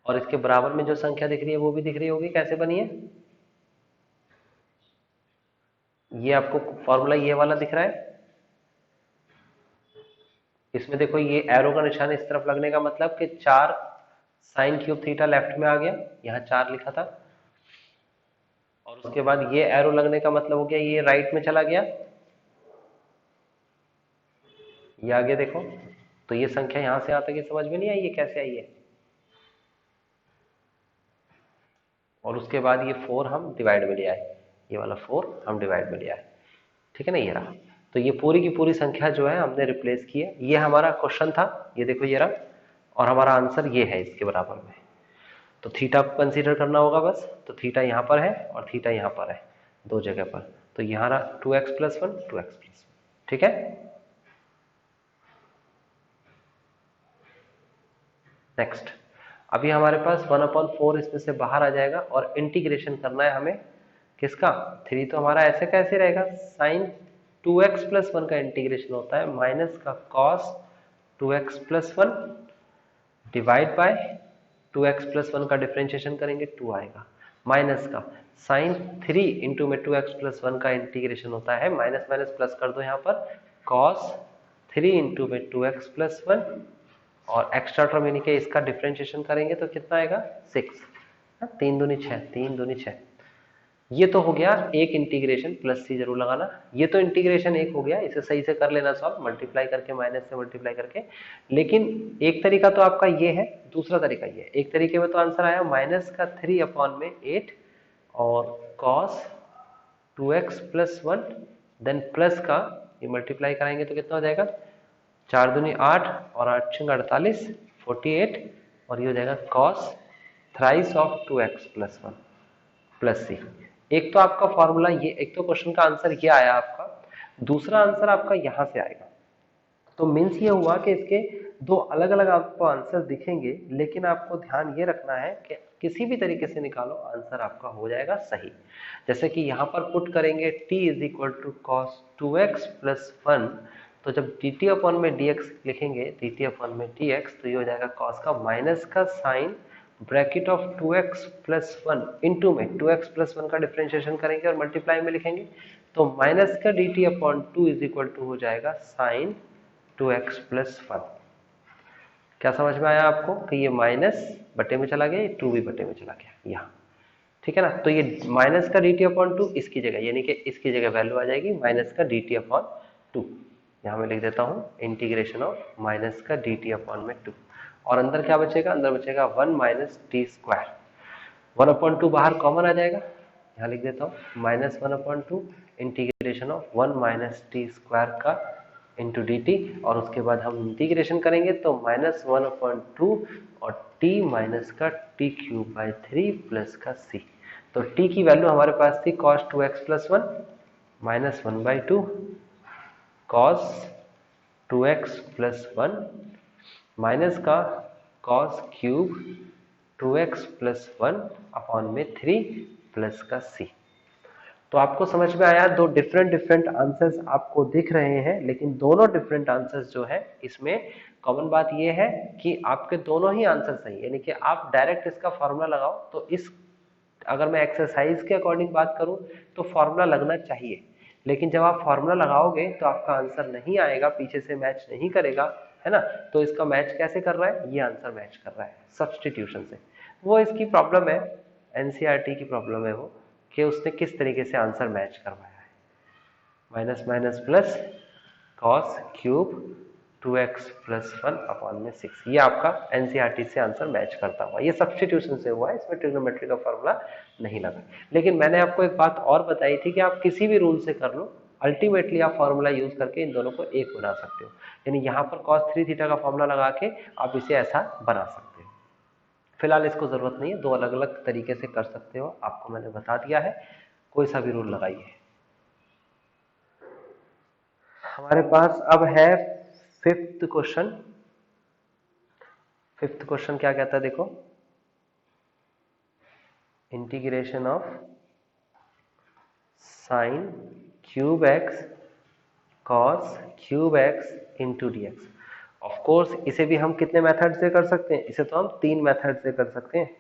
और इसके बराबर में जो संख्या दिख रही है वो भी दिख रही होगी, कैसे बनी है। ये आपको फॉर्मूला ये वाला दिख रहा है, इसमें देखो ये एरो का निशान इस तरफ लगने का मतलब कि 4 साइन क्यूब थीटा लेफ्ट में आ गया, यहाँ 4 लिखा था, और उसके बाद ये एरो लगने का मतलब हो गया ये राइट में चला गया, ये आगे देखो। तो ये संख्या यहां से आता है कि समझ में नहीं आई ये कैसे आई है। और उसके बाद ये 4 हम डिवाइड में ले आए, ये वाला 4 हम डिवाइड में ले आए, ठीक है ना, ये रहा। तो ये पूरी की पूरी संख्या जो है हमने रिप्लेस की है। ये हमारा क्वेश्चन था, ये देखो ये रहा, और हमारा आंसर ये है इसके बराबर में। तो थीटा को कंसीडर करना होगा बस, तो थीटा यहाँ पर है और थीटा यहाँ पर है, दो जगह पर। तो यहाँ रहा 2x प्लस 1 2x प्लस 1, ठीक है। नेक्स्ट, अभी हमारे पास 1/4 इसमें से बाहर आ जाएगा और इंटीग्रेशन करना है हमें किसका, 3। तो हमारा ऐसे कैसे रहेगा, साइन 2x प्लस 1 का इंटीग्रेशन होता है माइनस का cos 2x plus 1 divide by 2x plus 1 का डिफरेंशिएशन करेंगे 2 आएगा, माइनस का साइन 3 इंटू में 2x प्लस 1 का इंटीग्रेशन होता है, माइनस माइनस प्लस कर दो यहाँ पर, कॉस 3 इंटू में 2x प्लस 1 और एक्स्ट्रा टर्म यानी कि इसका डिफरेंशिएशन करेंगे तो कितना आएगा 6, 3 दूनी 6, 3 दूनी 6, ये तो हो गया एक इंटीग्रेशन, प्लस सी जरूर लगाना। ये तो इंटीग्रेशन एक हो गया, इसे सही से कर लेना सॉल्व, मल्टीप्लाई करके, माइनस से मल्टीप्लाई करके। लेकिन एक तरीका तो आपका ये है, दूसरा तरीका ये है। एक तरीके में तो आंसर आया -3/8 और cos 2x + 1, देन प्लस का ये मल्टीप्लाई कराएंगे तो कितना हो जाएगा, 4 दूनी 8 और 8 छंग 48, 48, और ये हो जाएगा cos thrice of 2x + 1 plus C. एक तो आपका फॉर्मूला ये, एक तो क्वेश्चन का आंसर ये आया आपका, दूसरा आंसर आपका यहां से आएगा। तो मीन्स ये हुआ कि इसके दो अलग अलग आपको आंसर दिखेंगे, लेकिन आपको ध्यान ये रखना है कि किसी भी तरीके से निकालो आंसर आपका हो जाएगा सही। जैसे कि यहाँ पर पुट करेंगे t = cos 2x + 1, तो जब dt/dx लिखेंगे, dt/dx, तो ये हो जाएगा cos का माइनस का sign bracket of 2x + 1 into में 2x + 1 का डिफरेंशिएशन करेंगे और मल्टीप्लाई में लिखेंगे, तो माइनस का dt/2 हो जाएगा साइन 2x + 1। क्या समझ में आया आपको कि ये माइनस बटे में चला गया, ये 2 भी बटे में चला गया यहाँ, ठीक है ना। तो ये माइनस का dt/2 इसकी जगह, यानी कि इसकी जगह वैल्यू आ जाएगी माइनस का dt/2। यहाँ मैं लिख देता हूँ इंटीग्रेशन ऑफ माइनस का dt/2, और अंदर क्या बचेगा, अंदर बचेगा 1 - t²। 1/2 बाहर कॉमन आ जाएगा, यहाँ लिख देता हूँ -1/2 इंटीग्रेशन ऑफ 1 - t² का इंटू dt, और उसके बाद हम इंटीग्रेशन करेंगे तो -1/2 और t माइनस का t³ प्लस का c। तो t की वैल्यू हमारे पास थी cos 2x + 1 -1/2 cos 2x + 1 minus का cos³ 2x + 1/3 प्लस का c। तो आपको समझ में आया, दो डिफरेंट आंसर्स आपको दिख रहे हैं, लेकिन दोनों डिफरेंट आंसर्स जो है, इसमें कॉमन बात ये है कि आपके दोनों ही आंसर सही है। यानी कि आप डायरेक्ट इसका फॉर्मूला लगाओ तो इस, अगर मैं एक्सरसाइज के अकॉर्डिंग बात करूं तो फॉर्मूला लगना चाहिए, लेकिन जब आप फॉर्मूला लगाओगे तो आपका आंसर नहीं आएगा, पीछे से मैच नहीं करेगा, है ना। तो इसका मैच कैसे कर रहा है, ये आंसर मैच कर रहा है सब्स्टिट्यूशन से। वो इसकी प्रॉब्लम है, एनसीईआरटी की प्रॉब्लम है वो, कि उसने किस तरीके से आंसर मैच करवाया है। Minus minus plus cos³ 2x + 1/6, ये आपका एनसीईआरटी से आंसर मैच करता हुआ, ये सब्स्टिट्यूशन से हुआ है, इसमें ट्रिग्नोमेट्री का फॉर्मूला नहीं लगा। लेकिन मैंने आपको एक बात और बताई थी कि आप किसी भी रूल से कर लो, अल्टीमेटली आप फॉर्मूला यूज करके इन दोनों को एक बना सकते हो। यानी यहाँ पर cos 3 थीटा का फॉर्मूला लगा के आप इसे ऐसा बना सकते हो। फिलहाल इसको जरूरत नहीं है, दो अलग अलग तरीके से कर सकते हो, आपको मैंने बता दिया है, कोई सा भी रूल लगाइए। हमारे पास अब है फिफ्थ क्वेश्चन। फिफ्थ क्वेश्चन क्या कहता है, देखो, integration of sin³ cos³ into dx। Of course इसे भी हम कितने मेथड से कर सकते हैं, इसे तो हम 3 मेथड से कर सकते हैं।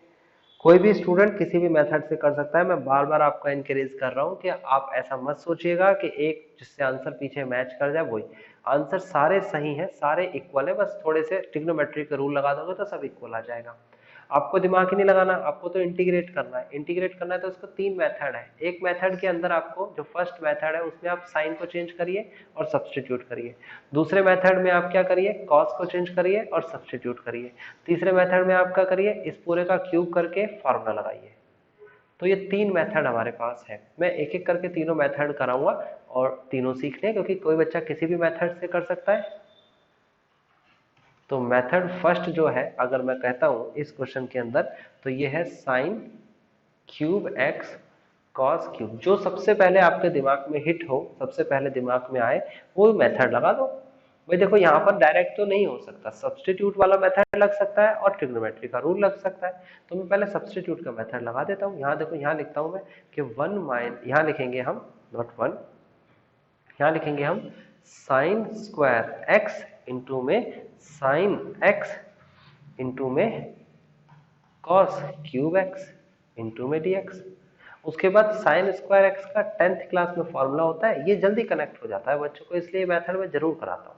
कोई भी स्टूडेंट किसी भी मेथड से कर सकता है। मैं बार बार आपका इनकरेज कर रहा हूं कि आप ऐसा मत सोचिएगा कि एक जिससे आंसर पीछे मैच कर जाए वही आंसर। सारे सही हैं, सारे इक्वल है, बस थोड़े से ट्रिग्नोमेट्री का रूल लगा दोगे तो सब इक्वल आ जाएगा। आपको दिमाग ही नहीं लगाना, आपको तो इंटीग्रेट करना है। इंटीग्रेट करना है तो उसको 3 मेथड है। एक मेथड के अंदर आपको जो फर्स्ट मेथड है उसमें आप साइन को चेंज करिए और सब्सटीट्यूट करिए। दूसरे मेथड में आप क्या करिए, कॉस को चेंज करिए और सब्सटीट्यूट करिए। तीसरे मेथड में आप क्या करिए, इस पूरे का क्यूब करके फॉर्मूला लगाइए। तो ये 3 मेथड हमारे पास है। मैं एक एक करके तीनों मेथड कराऊंगा और तीनों सीख लें, क्योंकि कोई बच्चा किसी भी मेथड से कर सकता है। तो मेथड फर्स्ट जो है, अगर मैं कहता हूं इस क्वेश्चन के अंदर, तो ये है sin³ x cos³। जो सबसे पहले आपके दिमाग में हिट हो, सबसे पहले दिमाग में आए, वो मेथड लगा दो। भाई देखो, यहाँ पर डायरेक्ट तो नहीं हो सकता, सब्सटीट्यूट वाला मेथड लग सकता है और ट्रिग्नोमेट्री का रूल लग सकता है। तो मैं पहले सब्सटीट्यूट का मेथड लगा देता हूँ। यहाँ देखो, यहाँ लिखता हूँ मैं कि 1 यहाँ लिखेंगे हम, नॉट 1, यहाँ लिखेंगे हम sin² x इंटू में sin x इंटू में cos³ x इंटू में dx। उसके बाद sin² x का 10th क्लास में फॉर्मूला होता है, ये जल्दी कनेक्ट हो जाता है बच्चों को, इसलिए मेथड में जरूर कराता हूँ।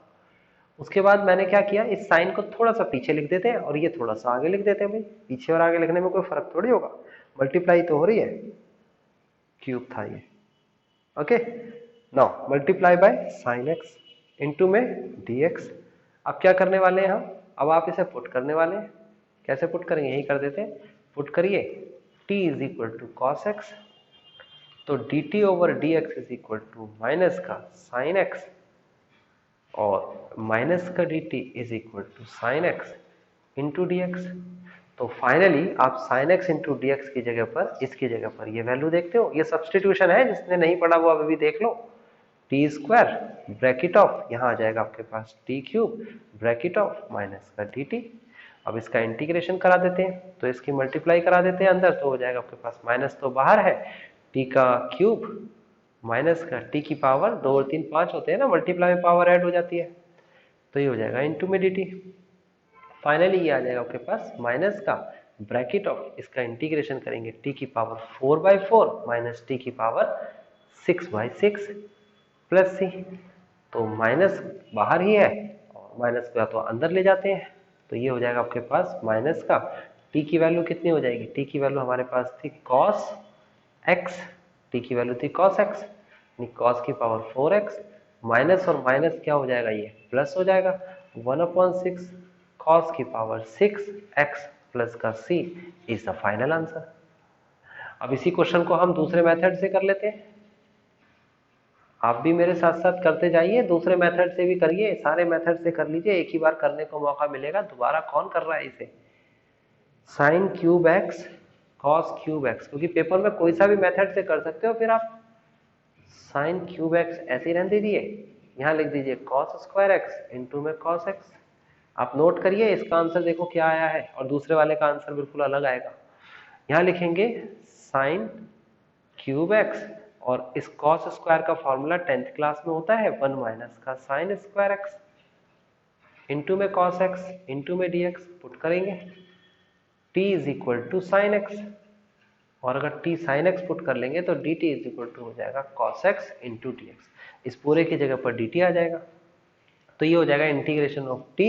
उसके बाद मैंने क्या किया, इस साइन को थोड़ा सा पीछे लिख देते हैं और ये थोड़ा सा आगे लिख देते हैं। भाई पीछे और आगे लिखने में कोई फर्क थोड़ी होगा, मल्टीप्लाई तो हो रही है। क्यूब था ये। Okay, now multiply by sine x into में dx। अब क्या करने वाले हैं हम, अब आप इसे पुट करने वाले हैं। कैसे पुट करेंगे, यही कर देते हैं, पुट करिए t is equal to cos x, तो dt over dx is equal to minus का साइन एक्स और माइनस का dt is equal to sine x into d x. तो फाइनली आप sine x into d x की जगह पर, इसकी जगह पर ये वैल्यू देखते हो, ये सब्सटीट्यूशन है, जिसने नहीं पढ़ा वो अभी भी देख लो। टी स्क्वायर ब्रैकेट ऑफ, यहाँ आ जाएगा आपके पास T cube bracket of minus का डी टी। अब इसका इंटीग्रेशन करा देते हैं, तो इसकी मल्टीप्लाई करा देते हैं अंदर, तो हो जाएगा आपके पास, माइनस तो बाहर है, टी का क्यूब माइनस का टी की पावर, 2 और 3 5 होते हैं ना, मल्टीप्लाई में पावर ऐड हो जाती है, तो ये हो जाएगा इंटू में डी टी। फाइनली ये आ जाएगा आपके पास माइनस का ब्रैकेट ऑफ, इसका इंटीग्रेशन करेंगे टी की पावर 4/4 माइनस टी की पावर 6/6 प्लस सी। तो माइनस बाहर ही है और माइनस को या तो अंदर ले जाते हैं, तो ये हो जाएगा आपके पास माइनस का टी की वैल्यू कितनी हो जाएगी, टी की वैल्यू हमारे पास थी कॉस एक्स, टी की वैल्यू थी कॉस एक्स, कॉस की पावर 4x, माइनस और माइनस क्या हो जाएगा, ये प्लस हो जाएगा, 1/6 कॉस की पावर 6x प्लस का c is the final answer. अब इसी क्वेश्चन को हम दूसरे मेथड से कर लेते हैं। आप भी मेरे साथ साथ करते जाइए, दूसरे मेथड से भी करिए, सारे मेथड से कर लीजिए, एक ही बार करने को मौका मिलेगा, दोबारा कौन कर रहा है इसे। Sine cube x cos cube x, क्योंकि पेपर में कोई सा भी मेथड से कर सकते हो, फिर आप साइन क्यूब एक्स ऐसे ही रहने दीजिए, यहाँ लिख दीजिए कॉस स्क्वायर एक्स इंटू में कॉस एक्स। आप नोट करिए, इसका आंसर देखो क्या आया है और दूसरे वाले का आंसर बिल्कुल अलग आएगा। यहाँ लिखेंगे साइन क्यूब एक्स और इस कॉस स्क्वायर का फॉर्मूला 10th क्लास में होता है 1 माइनस का साइन स्क्वायर एक्स इंटू में कॉस एक्स इंटू में डी एक्स, पुट करेंगे t is equal to sine x, और अगर t साइन एक्स पुट कर लेंगे तो dt इज इक्वल टू हो जाएगा cos x into d x, इस पूरे की जगह पर dt आ जाएगा, तो ये हो जाएगा integration of t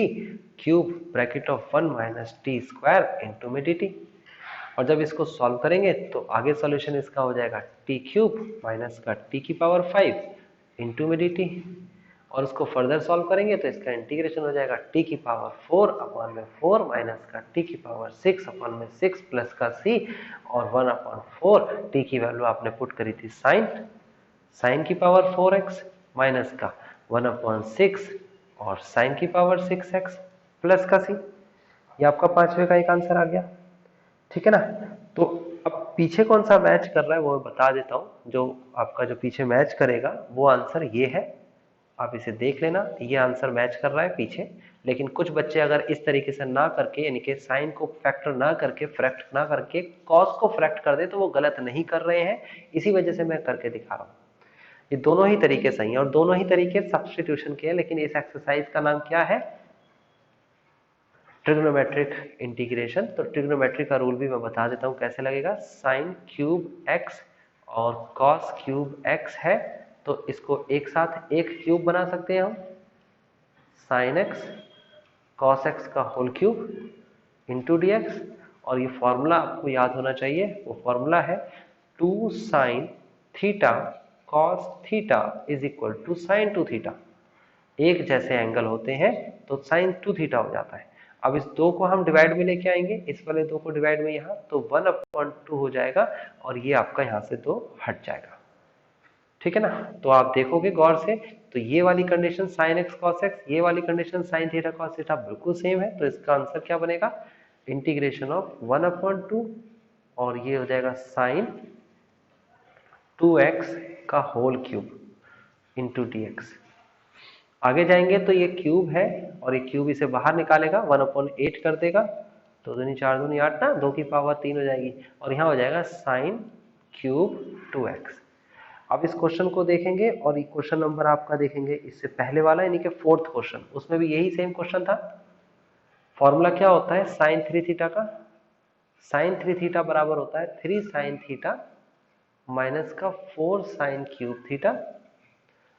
cube bracket of 1 minus T square into में dt। और जब इसको सॉल्व करेंगे तो आगे सॉल्यूशन इसका हो जाएगा टी क्यूब माइनस का टी की पावर 5 इंटू में dt, और उसको फर्दर सॉल्व करेंगे तो इसका इंटीग्रेशन हो जाएगा टी की पावर 4/4 माइनस का टी की पावर 6/6 प्लस का c, और 1/4 टी की वैल्यू आपने पुट करी थी साइन की पावर 4x माइनस का 1/6 और साइन की पावर 6x प्लस का c। ये आपका पांचवे का एक आंसर आ गया, ठीक है ना। तो अब पीछे कौन सा मैच कर रहा है वो बता देता हूं, जो आपका जो पीछे मैच करेगा वो आंसर ये है, आप इसे देख लेना, ये आंसर मैच कर रहा है पीछे। लेकिन कुछ बच्चे अगर इस तरीके से ना करके, यानी कि साइन को फैक्टर ना करके, फ्रैक्ट ना करके कॉस को फ्रैक्ट कर दे, तो वो गलत नहीं कर रहे हैं, इसी वजह से मैं करके दिखा रहा हूँ। ये दोनों ही तरीके सही हैं और दोनों ही तरीके सब्स्टिट्यूशन के हैं, लेकिन इस एक्सरसाइज का नाम क्या है, ट्रिग्नोमेट्रिक इंटीग्रेशन। तो ट्रिग्नोमेट्रिक का रूल भी मैं बता देता हूँ कैसे लगेगा। साइन क्यूब एक्स और कॉस क्यूब एक्स है, तो इसको एक साथ एक क्यूब बना सकते हैं हम, साइन एक्स कॉस एक्स का whole cube into d x, और ये फॉर्मूला आपको याद होना चाहिए, वो फॉर्मूला है 2 sine theta cos theta is equal to sine 2 theta. एक जैसे एंगल होते हैं तो साइन 2 थीटा हो जाता है। अब इस 2 को हम डिवाइड में लेके आएंगे, इस वाले 2 को डिवाइड में यहाँ, तो 1/2 हो जाएगा और ये आपका यहाँ से 2 हट जाएगा, ठीक है ना। तो आप देखोगे गौर से, तो ये वाली condition sign x cos x, ये वाली condition sign theta cos theta बिल्कुल सेम है, तो इसका आंसर क्या बनेगा, इंटीग्रेशन ऑफ 1/2 और ये हो जाएगा साइन 2x का whole cube into d x. आगे जाएंगे तो ये क्यूब है और ये क्यूब इसे बाहर निकालेगा, 1/8 कर देगा, तो 2 4 2 8 ना, 2 की पावर 3 हो जाएगी, और यहाँ हो जाएगा साइन क्यूब 2x। अब इस क्वेश्चन को देखेंगे और ये क्वेश्चन नंबर आपका देखेंगे इससे पहले वाला, यानी कि 4th क्वेश्चन, उसमें भी यही सेम क्वेश्चन था। फॉर्मूला क्या होता है साइन 3 थीटा का, साइन 3 थीटा बराबर होता है 3 साइन थीटा माइनस का 4 साइन क्यूब थीटा।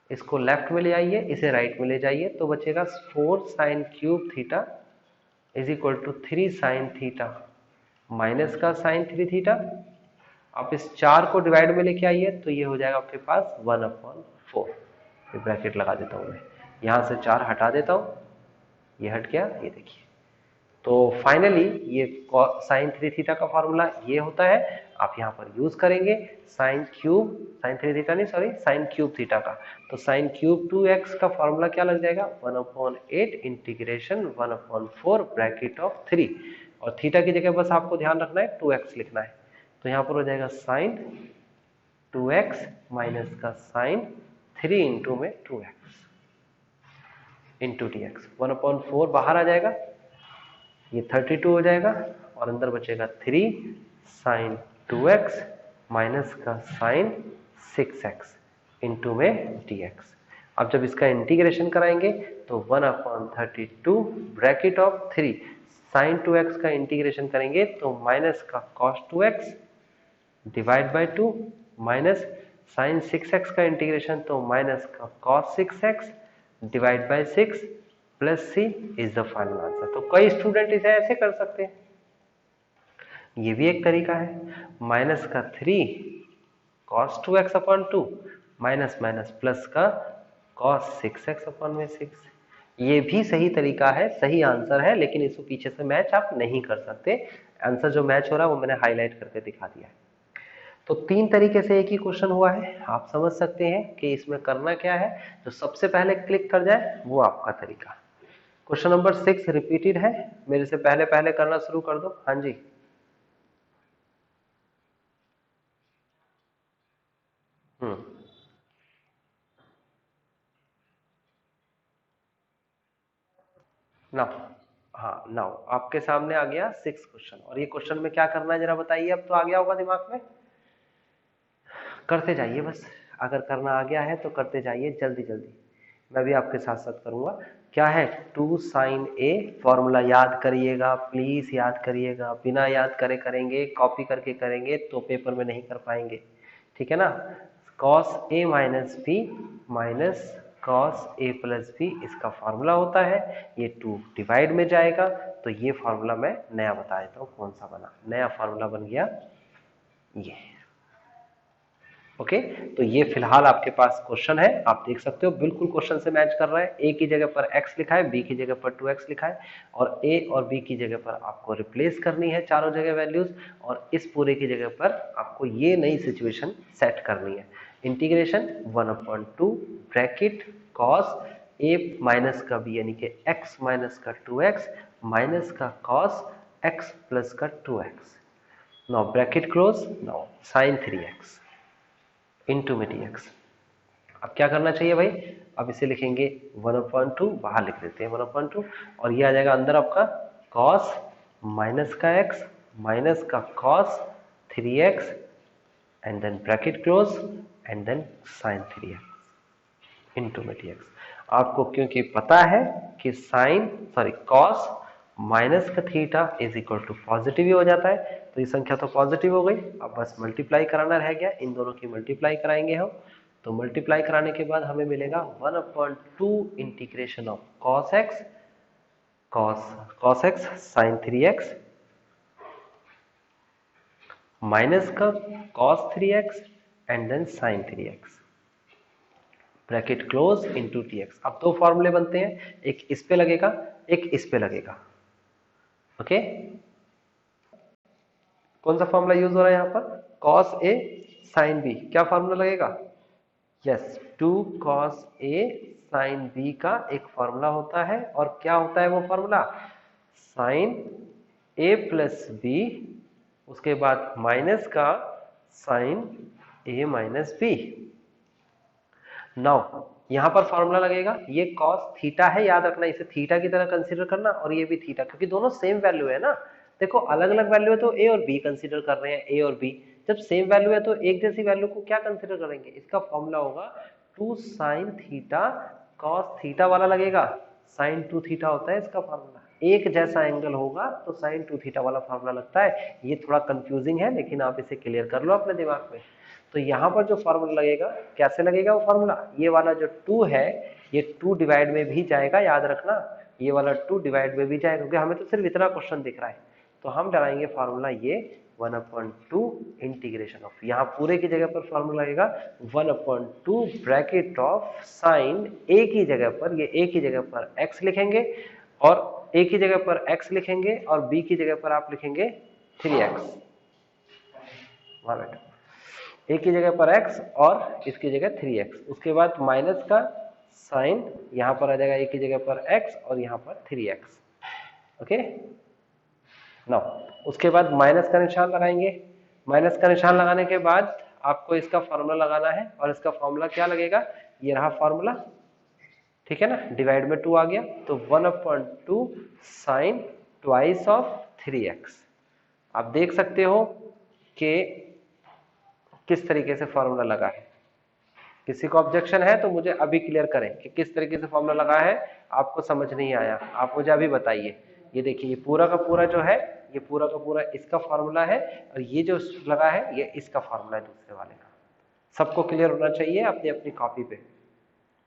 इसको लेफ्ट में ले आइए, इसे राइट में ले जाइए, तो बचेगा 4 sine cube theta is equal to 3 sine theta minus का साइन 3 थीटा। आप इस 4 को डिवाइड में लेके आइए तो ये हो जाएगा आपके पास 1/4। ये ब्रैकेट लगा देता हूँ मैं, यहाँ से 4 हटा देता हूँ, ये हट गया, ये देखिए। तो फाइनली ये साइन 3 थीटा का फॉर्मूला ये होता है, आप यहाँ पर यूज करेंगे साइन 3 थीटा नहीं सॉरी साइन क्यूब थीटा का। तो साइन क्यूब 2x का फॉर्मूला क्या लग जाएगा 1/8 इंटीग्रेशन 1/4 ब्रैकेट ऑफ 3, और थीटा की जगह बस आपको ध्यान रखना है 2x लिखना है। तो यहाँ पर हो जाएगा साइन 2x माइनस का साइन 3 इंटू में 2x इंटू dx। 1/4 बाहर आ जाएगा, ये 32 हो जाएगा, और अंदर बचेगा 3 साइन 2x माइनस का साइन 6x इंटू में dx। अब जब इसका इंटीग्रेशन कराएंगे तो 1/32 ब्रैकेट ऑफ 3 साइन 2x का इंटीग्रेशन करेंगे तो माइनस का cos 2x divide by 2 minus sine 6x का इंटीग्रेशन तो माइनस का cos 6x divide by 6 plus c is the final answer. तो कई स्टूडेंट इसे ऐसे कर सकते हैं, ये भी एक तरीका है, माइनस का 3 cos 2x upon 2 minus minus plus का cos 6x अपॉन में 6। ये भी सही तरीका है, सही आंसर है, लेकिन इसको पीछे से मैच आप नहीं कर सकते। आंसर जो मैच हो रहा है वो मैंने हाईलाइट करके दिखा दिया है। तो 3 तरीके से एक ही क्वेश्चन हुआ है, आप समझ सकते हैं कि इसमें करना क्या है। जो सबसे पहले क्लिक कर जाए वो आपका तरीका। क्वेश्चन नंबर 6 रिपीटेड है, मेरे से पहले पहले करना शुरू कर दो। हाँ जी, नाउ, हाँ नाउ आपके सामने आ गया 6 क्वेश्चन, और ये क्वेश्चन में क्या करना है जरा बताइए। अब तो आ गया होगा दिमाग में, करते जाइए बस। अगर करना आ गया है तो करते जाइए जल्दी जल्दी, मैं भी आपके साथ साथ करूंगा। क्या है 2 साइन ए, फॉर्मूला याद करिएगा, प्लीज याद करिएगा, बिना याद करे करेंगे कॉपी करके करेंगे तो पेपर में नहीं कर पाएंगे, ठीक है ना। Cos A minus B minus cos A plus B इसका फॉर्मूला होता है, ये 2 डिवाइड में जाएगा, तो ये फॉर्मूला मैं नया बता देता हूँ कौन सा बना। नया फॉर्मूला बन गया ये, ओके। तो ये फिलहाल आपके पास क्वेश्चन है, आप देख सकते हो बिल्कुल क्वेश्चन से मैच कर रहा है। ए की जगह पर x लिखा है, बी की जगह पर 2x लिखा है, और ए और बी की जगह पर आपको रिप्लेस करनी है चारों जगह वैल्यूज, और इस पूरे की जगह पर आपको ये नई सिचुएशन सेट करनी है। Integration 1/2 bracket cos A minus का बी यानी कि x माइनस का 2x माइनस का कॉस x प्लस का 2x, now bracket close, now sine 3x into में dx। अब क्या करना चाहिए भाई, अब इसे लिखेंगे 1/2, बाहर लिख देते हैं 1/2, और ये आ जाएगा अंदर आपका cos माइनस का x माइनस का cos 3x and then bracket close and then sine 3x into में dx। आपको क्योंकि पता है कि cos माइनस का theta is equal to positive ही हो जाता है, तो ये संख्या तो पॉजिटिव हो गई। अब बस मल्टीप्लाई कराना रह गया, इन दोनों की मल्टीप्लाई कराएंगे हम। तो मल्टीप्लाई कराने के बाद हमें मिलेगा 1/2 integration of cos x sine 3x minus का cos 3x and then sine 3x bracket close into dx। अब 2 फॉर्मूले बनते हैं, एक इस पे लगेगा एक इस पे लगेगा, ओके। कौन सा फॉर्मूला यूज हो रहा है यहाँ पर, cos a sin b, क्या फॉर्मूला लगेगा, yes 2 cos a sin b का एक फॉर्मूला होता है, और क्या होता है वो formula, sin a plus b उसके बाद माइनस का sin a minus b। Now यहां पर फॉर्मूला लगेगा, ये cos थीटा है, याद रखना इसे थीटा की तरह कंसीडर करना, और ये भी थीटा, क्योंकि दोनों सेम वैल्यू है ना। देखो अलग अलग वैल्यू है तो a और b कंसीडर कर रहे हैं, a और b। जब सेम वैल्यू है तो एक जैसी वैल्यू को क्या कंसीडर करेंगे, इसका फॉर्मूला होगा 2 sin थीटा cos थीटा वाला लगेगा, sin 2 थीटा होता है इसका फॉर्मूला। एक जैसा एंगल होगा तो sin 2 थीटा वाला फॉर्मूला लगता है। ये थोड़ा कंफ्यूजिंग है, लेकिन आप इसे क्लियर कर लो अपने दिमाग में। तो यहाँ पर जो फॉर्मूला लगेगा, कैसे लगेगा वो फॉर्मूला, ये वाला जो 2 है ये 2 डिवाइड में भी जाएगा, याद रखना ये वाला 2 डिवाइड में भी जाएगा, क्योंकि हमें तो सिर्फ इतना क्वेश्चन दिख रहा है। तो हम लगाएंगे फॉर्मूला ये 1/2 इंटीग्रेशन ऑफ, यहाँ पूरे की जगह पर फॉर्मूला लगेगा 1/2 ब्रैकेट ऑफ साइन ए की जगह पर, ये ए की जगह पर x लिखेंगे और ए की जगह पर x लिखेंगे और b की जगह पर आप लिखेंगे 3x। ए की जगह पर x और इसकी जगह 3x, उसके बाद माइनस का साइन यहां पर आ जाएगा, ए की जगह पर x और यहां पर 3x। ओके नाउ उसके बाद माइनस का निशान लगाएंगे। माइनस का निशान लगाने के बाद आपको इसका फॉर्मूला लगाना है और इसका फॉर्मूला क्या लगेगा, ये रहा फॉर्मूला, ठीक है ना, डिवाइड में 2 आ गया तो 1/2 साइन ट्वाइस ऑफ 3x। आप देख सकते हो कि किस तरीके से फॉर्मूला लगा है। किसी को ऑब्जेक्शन है तो मुझे अभी क्लियर करें कि किस तरीके से फॉर्मूला लगा है, आपको समझ नहीं आया आप मुझे अभी बताइए। ये देखिए ये पूरा का पूरा जो है, ये पूरा का पूरा इसका फॉर्मूला है और ये जो लगा है ये इसका फॉर्मूला है दूसरे वाले का। सबको क्लियर होना चाहिए अपनी अपनी कॉपी पे।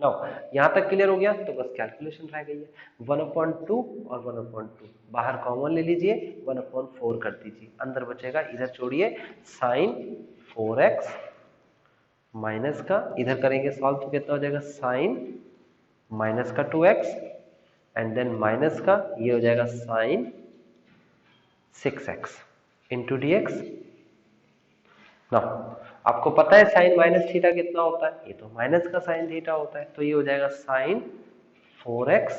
नो यहां तक क्लियर हो गया तो बस कैलकुलेशन रह गई है। 1/2 और 1/2 बाहर कॉमन ले लीजिए, 1/4 कर दीजिए, अंदर बचेगा, इधर छोड़िए साइन 4x माइनस का, इधर करेंगे सॉल्व तो कितना हो जाएगा साइन माइनस का 2x एंड देन माइनस का ये हो जाएगा साइन 6x इंटू dx। ना आपको पता है साइन माइनस थीटा कितना होता है, ये तो माइनस का साइन थीटा होता है, तो ये हो जाएगा साइन 4x,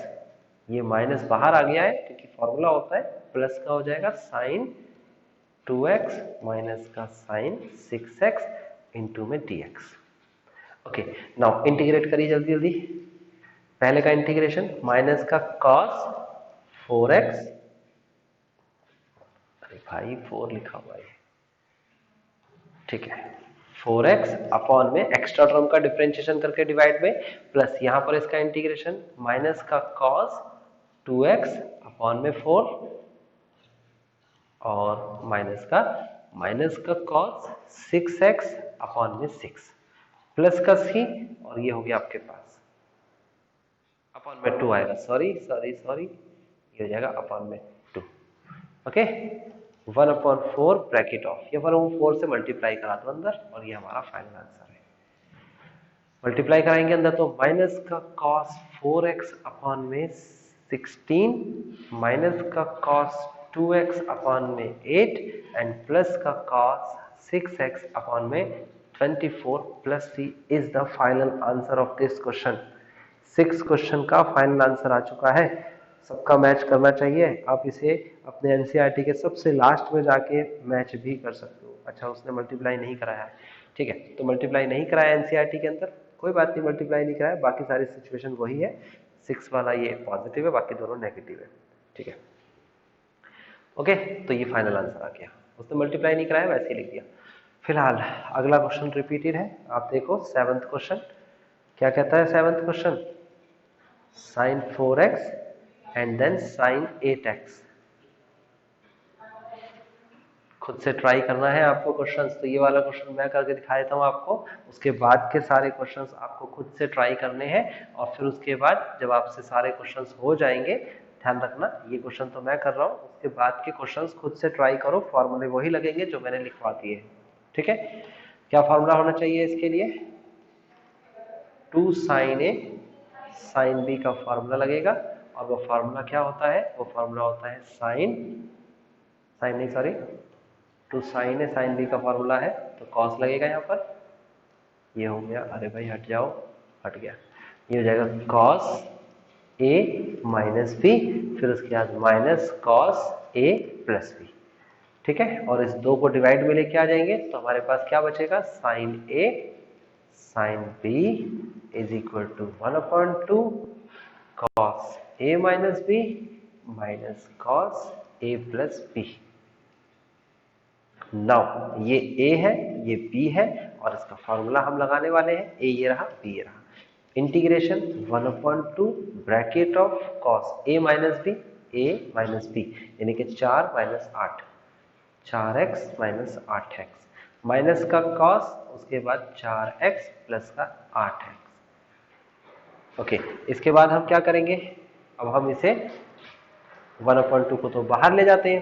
ये माइनस बाहर आ गया है क्योंकि फॉर्मूला होता है, प्लस का हो जाएगा साइन 2x माइनस का साइन 6x इंटू में dx। ओके नाउ इंटीग्रेट करिए जल्दी जल्दी। पहले का इंटीग्रेशन माइनस का cos 4x, अरे भाई 4 लिखा हुआ है, ठीक है, 4x अपॉन में एक्स्ट्रा टर्म का डिफरेंशिएशन करके डिवाइड में, प्लस यहां पर इसका इंटीग्रेशन माइनस का cos 2x अपॉन में 4 और माइनस का cos 6x अपॉन में 6 प्लस का c और ये हो गया आपके पास अपॉन में 2 आएगा, सॉरी ये हो जाएगा अपॉन में 2। ओके 1/4 ब्रैकेट ऑफ, ये 1/4 से मल्टीप्लाई करा दो अंदर और ये हमारा फाइनल आंसर है। मल्टीप्लाई कराएंगे अंदर तो माइनस का cos 4x अपॉन में 16 माइनस का cos 2x अपॉन में 8 एंड प्लस का cos 6x अपॉन में 24 plus c is the final answer of this question. 6 question का फाइनल आंसर आ चुका है, सबका मैच करना चाहिए। आप इसे अपने एनसीईआरटी के सबसे लास्ट में जाके मैच भी कर सकते हो। अच्छा उसने मल्टीप्लाई नहीं कराया है, ठीक है, तो मल्टीप्लाई नहीं कराया एनसीईआरटी के अंदर, कोई बात नहीं, मल्टीप्लाई नहीं कराया, बाकी सारी सिचुएशन वही है, 6 वाला ये पॉजिटिव है, बाकी दोनों नेगेटिव है, ठीक है। ओके तो ये फाइनल आंसर आ गया, उसने मल्टीप्लाई नहीं कराया वैसे ही लिख दिया। फिलहाल अगला क्वेश्चन रिपीटेड है, आप देखो 7th क्वेश्चन क्या कहता है। 7th question sin 4x and then sin 8x, खुद से ट्राई करना है आपको क्वेश्चंस, तो ये वाला क्वेश्चन मैं करके दिखा देता हूँ आपको, उसके बाद के सारे क्वेश्चंस आपको खुद से ट्राई करने हैं और फिर उसके बाद जब आपसे सारे क्वेश्चंस हो जाएंगे, ध्यान रखना ये क्वेश्चन तो मैं कर रहा हूँ, उसके बाद के क्वेश्चंस खुद से ट्राई करो, फॉर्मूले वही लगेंगे जो मैंने लिखवा दिए हैं, ठीक है। क्या फॉर्मूला होना चाहिए इसके लिए, 2 sin a sin b का फॉर्मूला लगेगा और वो फॉर्मूला क्या होता है, वो फॉर्मूला होता है two sin a sin b का फॉर्मूला है तो cos लगेगा यहाँ पर, ये हो गया, अरे भाई हट जाओ, हट गया, ये हो जाएगा cos a माइनस b, फिर उसके बाद minus cos a plus b, ठीक है, और इस 2 को डिवाइड में लेके आ जाएंगे तो हमारे पास क्या बचेगा, sin a sin b is equal to 1/2 cos a minus b minus cos a plus b। Now ये a है, ये b है और इसका फॉर्मूला हम लगाने वाले हैं, a ये रहा b ये रहा, integration 1/2 bracket of cos a minus b यानी कि 4 minus 8, 4x minus 8x minus का cos, उसके बाद 4x प्लस का 8x। ओके इसके बाद हम क्या करेंगे, अब हम इसे 1/2 को तो बाहर ले जाते हैं,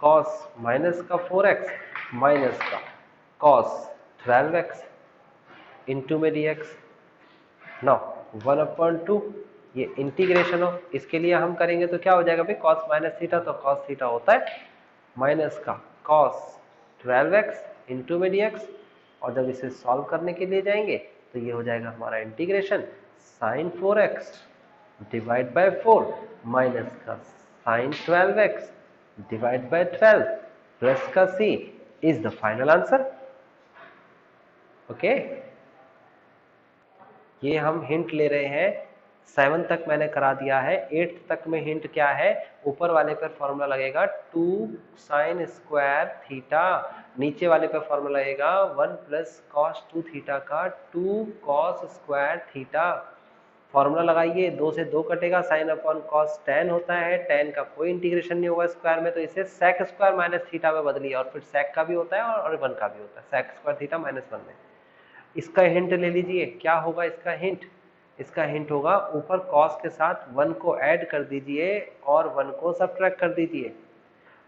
कॉस माइनस का 4x माइनस का कॉस 12x इंटू में dx। नाउ 1/2 ये इंटीग्रेशन हो, इसके लिए हम करेंगे तो क्या हो जाएगा भाई, cos माइनस थीटा, तो cos थीटा होता है माइनस का cos 12x इंटू में dx। और जब इसे सॉल्व करने के लिए जाएंगे तो ये हो जाएगा हमारा integration sin 4x divide by 4 minus का sin 12x divide by 12 plus का c is the final answer. Okay, ये हम हिंट ले रहे हैं, 7 तक मैंने करा दिया है, 8 तक में हिंट क्या है, ऊपर वाले पर फॉर्मूला लगेगा 2 साइन स्क्वायर थीटा, नीचे वाले पर फॉर्मूला लगेगा 1 प्लस कॉस 2 थीटा का 2 कॉस स्क्वायर थीटा। फॉर्मूला लगाइए, 2 से 2 कटेगा, साइन अपॉन कॉस tan होता है, tan का कोई इंटीग्रेशन नहीं होगा स्क्वायर में, तो इसे सेक स्क्वायर माइनस थीटा में बदलिए, और फिर सेक का भी होता है और 1 का भी होता है, सेक स्क्वायर थीटा माइनस 1 में। इसका हिंट ले लीजिए, क्या होगा इसका हिंट, इसका हिंट होगा ऊपर cos के साथ 1 को ऐड कर दीजिए और 1 को सब्ट्रैक्ट कर दीजिए।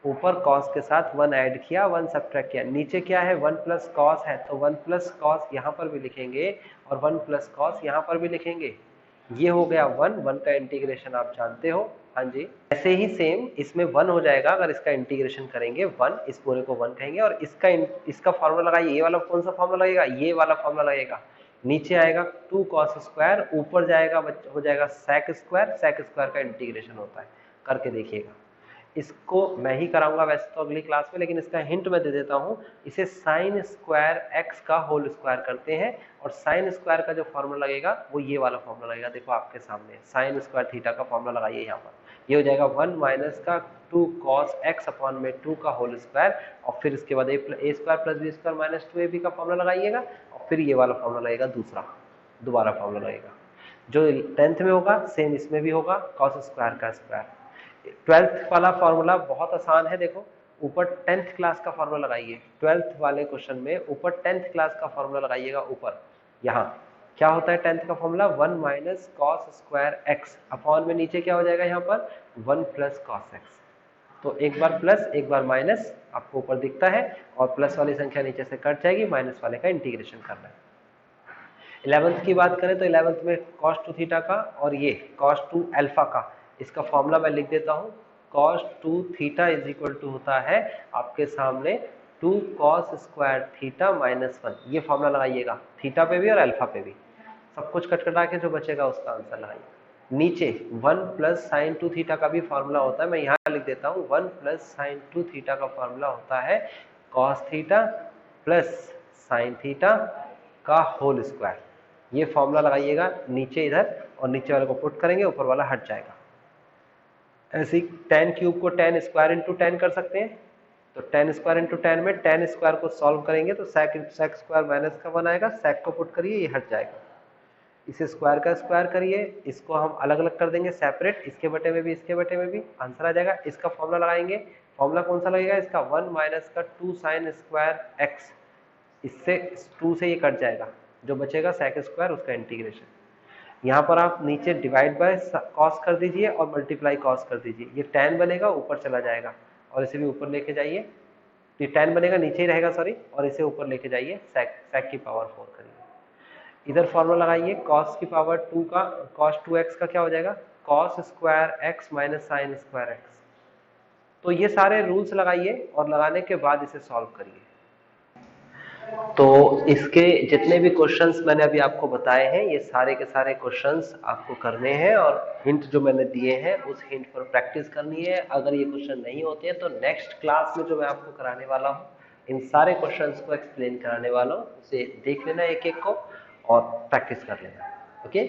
ऊपर cos के साथ 1 ऐड किया, 1 सब्ट्रैक्ट किया, नीचे क्या है 1 प्लस कॉस है, तो 1 प्लस कॉस यहाँ पर भी लिखेंगे और 1 प्लस कॉस यहाँ पर भी लिखेंगे। ये हो गया 1 का इंटीग्रेशन आप जानते हो, हाँ जी। ऐसे ही सेम इसमें 1 हो जाएगा, अगर इसका इंटीग्रेशन करेंगे 1, इस पूरे को 1 कहेंगे, और इसका फॉर्मूला लगाइए, ये वाला कौन सा फॉर्मूला लगेगा, ये वाला फॉर्मूला लगेगा। नीचे आएगा 2 कॉस स्क्वायर, ऊपर जाएगा हो जाएगा सेक स्क्वायर, सेक स्क्वायर का इंटीग्रेशन होता है, करके देखिएगा। इसको मैं ही कराऊंगा वैसे तो अगली क्लास में, लेकिन इसका हिंट मैं दे देता हूं, इसे साइन स्क्वायर एक्स का होल स्क्वायर करते हैं, और साइन स्क्वायर का जो फॉर्मूला लगेगा वो ये वाला फॉर्मूला लगेगा, देखो आपके सामने साइन स्क्वायर थीटा का फॉर्मूला लगाइए यहाँ पर, ये हो जाएगा 1 माइनस का 2 कॉस एक्स अपॉन में 2 का होल स्क्वायर, और फिर इसके बाद A square plus B square minus 2ab का फॉर्मूला लगाइएगा, और फिर ये वाला फॉर्मूला लगेगा, दोबारा फॉर्मूला लगेगा जो 10th में होगा, सेम इसमें भी होगा, कॉस स्क्वायर का स्क्वायर। 12th वाला फॉर्मूला बहुत आसान है, देखो ऊपर 10th क्लास का फॉर्मूला लगाइए, 12th वाले क्वेश्चन में ऊपर 10th क्लास का फॉर्मूला लगाइएगा ऊपर। यहाँ क्या होता है 10th का formula, 1 minus cos square x upon में नीचे क्या हो जाएगा यहाँ पर 1 प्लस कॉस एक्स। तो एक बार प्लस एक बार माइनस आपको ऊपर दिखता है, और प्लस वाली संख्या नीचे से कट जाएगी, माइनस वाले का इंटीग्रेशन करना है। 11th की बात करें तो 11th में cos 2 थीटा का और ये cos 2 अल्फा का, इसका फॉर्मूला मैं लिख देता हूँ, cos 2 theta is equal to होता है आपके सामने 2 cos स्क्वायर थीटा माइनस 1। ये फॉर्मूला लगाइएगा थीटा पे भी और अल्फा पे भी, सब कुछ कटकटा के जो बचेगा उसका आंसर लगाइए। नीचे 1 प्लस साइन 2 थीटा का भी फॉर्मूला होता है, मैं यहाँ लिख देता हूँ 1 प्लस साइन 2 थीटा का फॉर्मूला होता है cos theta plus sine theta का होल स्क्वायर। ये फॉर्मूला लगाइएगा नीचे इधर, और नीचे वाले को पुट करेंगे, ऊपर वाला हट जाएगा। ऐसे ही tan क्यूब को tan स्क्वायर इंटू tan कर सकते हैं, तो tan स्क्वायर इंटू tan में tan स्क्वायर को सॉल्व करेंगे तो sec स्क्वायर माइनस का 1 आएगा, sec को पुट करिए ये हट जाएगा, इसे स्क्वायर का स्क्वायर करिए, इसको हम अलग अलग कर देंगे सेपरेट, इसके बटे में भी इसके बटे में भी, आंसर आ जाएगा। इसका फॉर्मूला लगाएंगे, फॉर्मूला कौन सा लगेगा इसका, 1 माइनस का 2 साइन स्क्वायर एक्स, इससे 2 से ये कट जाएगा, जो बचेगा सेक स्क्वायर उसका इंटीग्रेशन। यहाँ पर आप नीचे डिवाइड बाय कॉस कर दीजिए और मल्टीप्लाई कॉस कर दीजिए, ये tan बनेगा ऊपर चला जाएगा, और इसे भी ऊपर लेके जाइए, ये tan बनेगा नीचे ही रहेगा सॉरी, और इसे ऊपर लेके जाइए, सेक की पावर 4 करिए। इधर फॉर्मूला लगाइए cos की पावर 2 का, cos 2x का क्या हो जाएगा cos square x minus sine square x। तो ये सारे रूल्स लगाइए और लगाने के बाद इसे सॉल्व करिए। तो इसके जितने भी क्वेश्चंस मैंने अभी आपको बताए हैं, ये सारे के सारे क्वेश्चंस आपको करने हैं, और हिंट जो मैंने दिए हैं उस हिंट पर प्रैक्टिस करनी है। अगर ये क्वेश्चन नहीं होते हैं तो नेक्स्ट क्लास में जो मैं आपको कराने वाला हूँ, इन सारे क्वेश्चंस को एक्सप्लेन कराने वाला हूँ, उसे देख लेना एक एक को और प्रैक्टिस कर लेना। ओके।